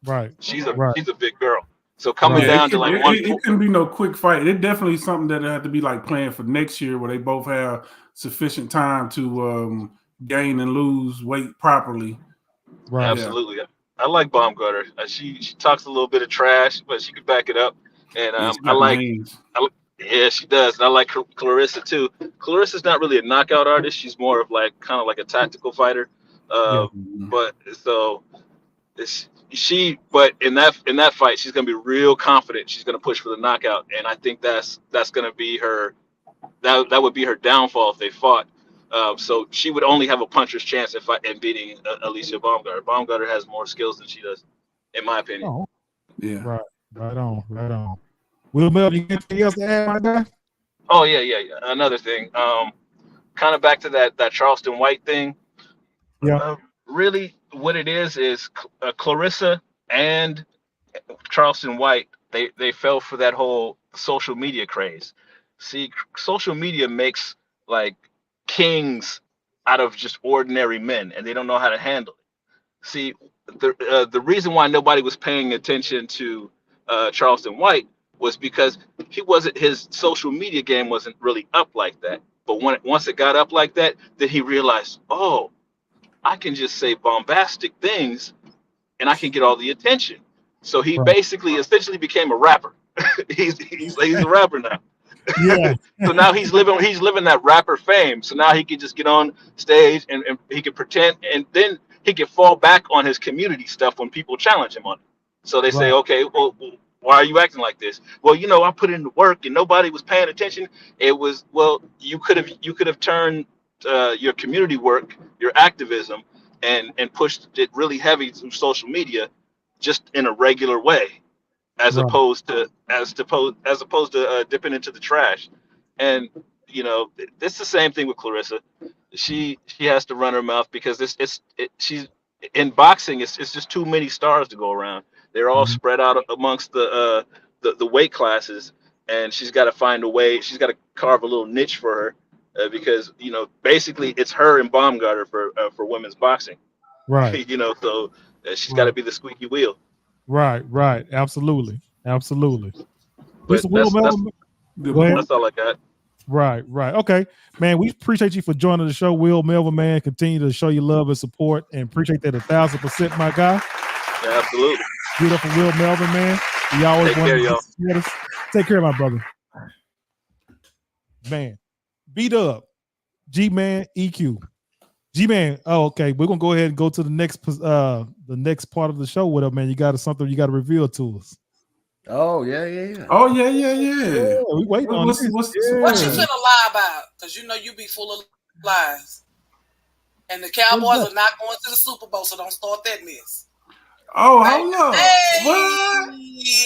Right. She's a Right. big girl. So coming down to like it couldn't be no quick fight. It definitely something that had to be like planned for next year, where they both have sufficient time to gain and lose weight properly. Right. Absolutely. I like Baumgartner. She talks a little bit of trash, but she could back it up. And yeah, she does. And I like Clarissa too. Clarissa's not really a knockout artist. She's more of like kind of like a tactical fighter. But so but in that fight, she's gonna be real confident. She's gonna push for the knockout, and I think that's gonna be her. That would be her downfall if they fought. So she would only have a puncher's chance in beating Alicia Baumgartner. Baumgartner has more skills than she does, in my opinion. Oh. Yeah. Right on. Will Mel, you got anything else to add, my guy? Oh yeah. Another thing, kind of back to that Charleston White thing. Yeah. Really, what it is Clarissa and Charleston White. They fell for that whole social media craze. See, social media makes like kings out of just ordinary men, and they don't know how to handle it. See, the reason why nobody was paying attention to Charleston White was because his social media game wasn't really up like that. But once it got up like that, then he realized, oh, I can just say bombastic things, and I can get all the attention. So he essentially became a rapper. he's a rapper now. Yeah. So now he's living that rapper fame. So now he can just get on stage and he can pretend, and then he can fall back on his community stuff when people challenge him on it. So they say, okay, well, why are you acting like this? Well, I put in the work and nobody was paying attention. It was, well, you could have turned your community work, your activism, and pushed it really heavy through social media, just in a regular way, as opposed to dipping into the trash. And it's the same thing with Clarissa. She has to run her mouth because she's in boxing. It's just too many stars to go around. They're all spread out amongst the weight classes, and she's got to find a way. She's got to carve a little niche for her because basically it's her and Baumgartner for women's boxing. Right. So she's got to be the squeaky wheel. Right. Absolutely. But that's all I got. Right. Okay, man. We appreciate you for joining the show, Will Melvin. Man, continue to show your love and support, and appreciate that 1,000%, my guy. Yeah, absolutely. Beautiful Will Melvin, man. You always Take want care, to y'all. support us. Take care, my brother. Man, B-Dub, G-Man, EQ. G-Man, oh, okay. We're gonna go ahead and go to the next part of the show with him, man. You got something you got to reveal to us. Oh, yeah. Oh yeah. Yeah, we waiting on What's, this. what's, Yeah. What you finna lie about? Because you know you be full of lies. And the Cowboys are not going to the Super Bowl, so don't start that mess. Oh, hold up. Hey, What?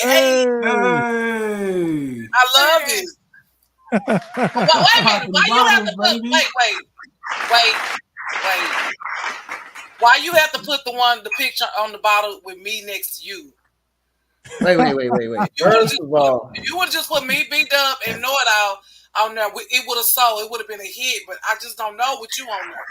hey, Hey. I love it. Wait a minute. Why you have to put? Wait. Why you have to put the picture on the bottle with me next to you? Wait. First of all, If you would have just put me, B-Dub, and Know It All on there, it would have sold. It would have been a hit, but I just don't know what you on there.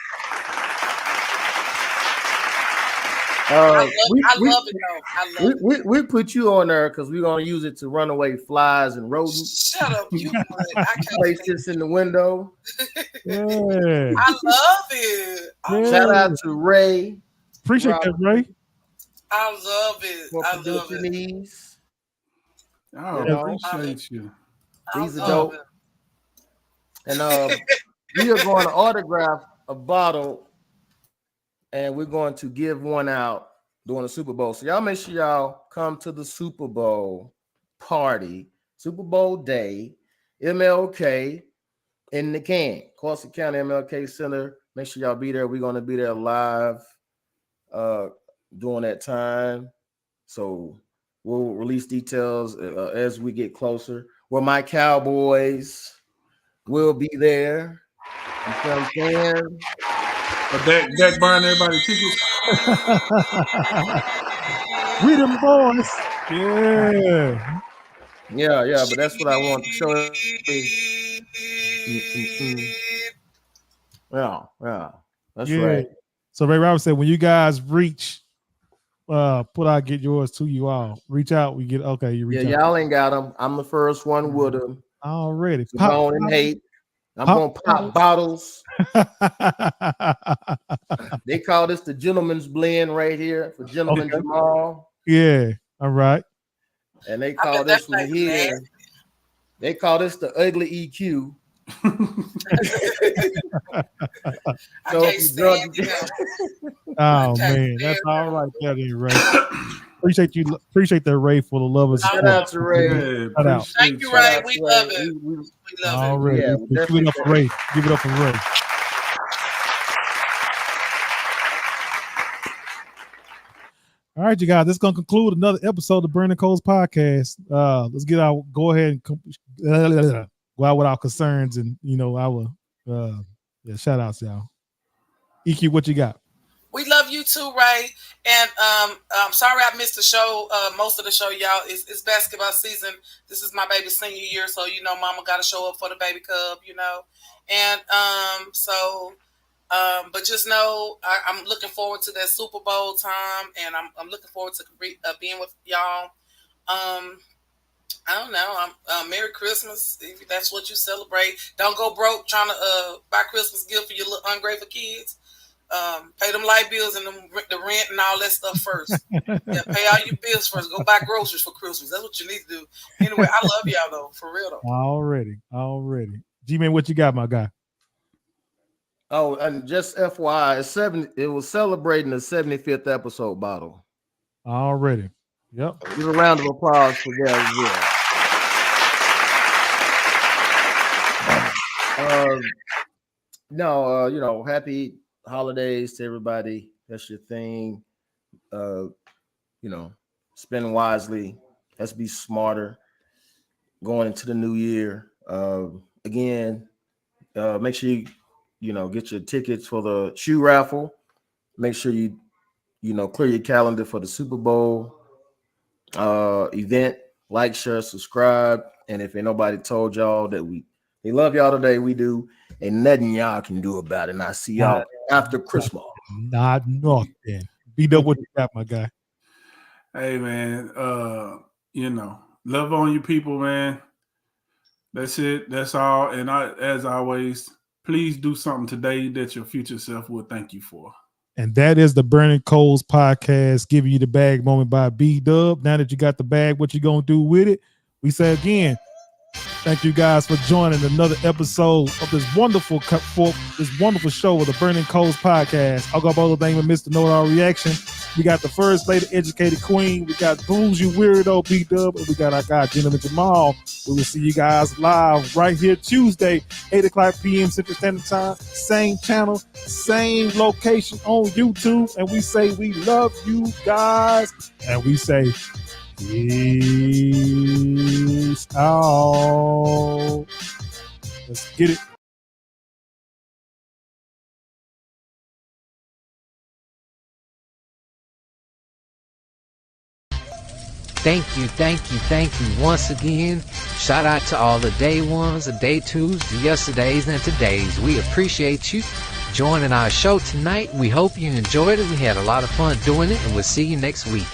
I love it though. I love it. We put you on there because we're gonna use it to run away flies and rodents. Shut up, you. I can't place this in the window. Yeah. I love it. Yeah. Shout out to Ray. Appreciate that, Ray. I love it. For I love producing it. these. I appreciate you. These are dope. And we are going to autograph a bottle, and we're going to give one out during the Super Bowl. So y'all make sure y'all come to the Super Bowl party, Super Bowl day, MLK in the can, Clarissa County MLK Center. Make sure y'all be there. We're going to be there live during that time. So we'll release details as we get closer. Where my Cowboys will be there. You know what I'm saying? But Dak buying everybody tickets. We them boys. Yeah. Yeah, but that's what I want to show you. Yeah. That's right. So Ray Roberts said, when you guys reach, put out get yours to you all. Reach out, we get you reach out. Y'all ain't got them. I'm the first one with them. Already. So don't hate. I'm gonna pop bottles. They call this the gentleman's blend right here for Gentleman Jamal. Yeah, all right. And they call this one here. They call this the ugly EQ. So if you drunk, oh man, that's all right there, then, Ray. Appreciate that, Ray, for the love and support. Shout out to Ray. Shout out. Thank you, Ray. We love it. We love all right. Yeah, Give it up for Ray. Give it up for Ray. All right, you guys. This is gonna conclude another episode of the Burning Coals podcast. Let's go ahead and go out with our concerns and our shout outs, y'all. EQ, what you got? We love you too, Ray. And I'm sorry I missed the show. Most of the show, y'all. It's basketball season. This is my baby's senior year, so Mama got to show up for the baby cub, And but just know I'm looking forward to that Super Bowl time, and I'm looking forward to being with y'all. I don't know. Merry Christmas if that's what you celebrate. Don't go broke trying to buy Christmas gift for your little ungrateful kids. Pay them light bills and the rent and all that stuff first. Pay all your bills first. Go buy groceries for Christmas. That's what you need to do. Anyway, I love y'all though, for real though. Already. G-Man, what you got, my guy? Oh, and just FYI, it was celebrating the 75th episode bottle. Already. Yep. Give a round of applause for that as well. Happy holidays to everybody. That's your thing. Spend wisely. Let's be smarter going into the new year. Again, make sure you get your tickets for the shoe raffle. Make sure you clear your calendar for the Super Bowl event. Like, share, subscribe. And if ain't nobody told y'all that they love y'all today, we do. Ain't nothing y'all can do about it. And I see y'all after Christmas. Not nothing. B-Dub, what you got, my guy? Hey man, love on you people, man. That's it. That's all. And as always, please do something today that your future self will thank you for. And that is the Burning Coals podcast, giving you the bag moment by B-Dub. Now that you got the bag, what you going to do with it? We say again, thank you guys for joining another episode of this wonderful show of the Burning Coals podcast. I'll go by the name of Mr. Know It All Reaction. We got the first lady educated queen. We got Bougie Weirdo B-Dub. And we got our guy, Gentleman Jamal. We will see you guys live right here Tuesday, 8 o'clock p.m. Central Standard Time. Same channel, same location on YouTube. And we say we love you guys. And we say peace out. Let's get it. Thank you once again. Shout out to all the day ones, the day twos, the yesterdays, and todays. We appreciate you joining our show tonight. We hope you enjoyed it. We had a lot of fun doing it, and we'll see you next week.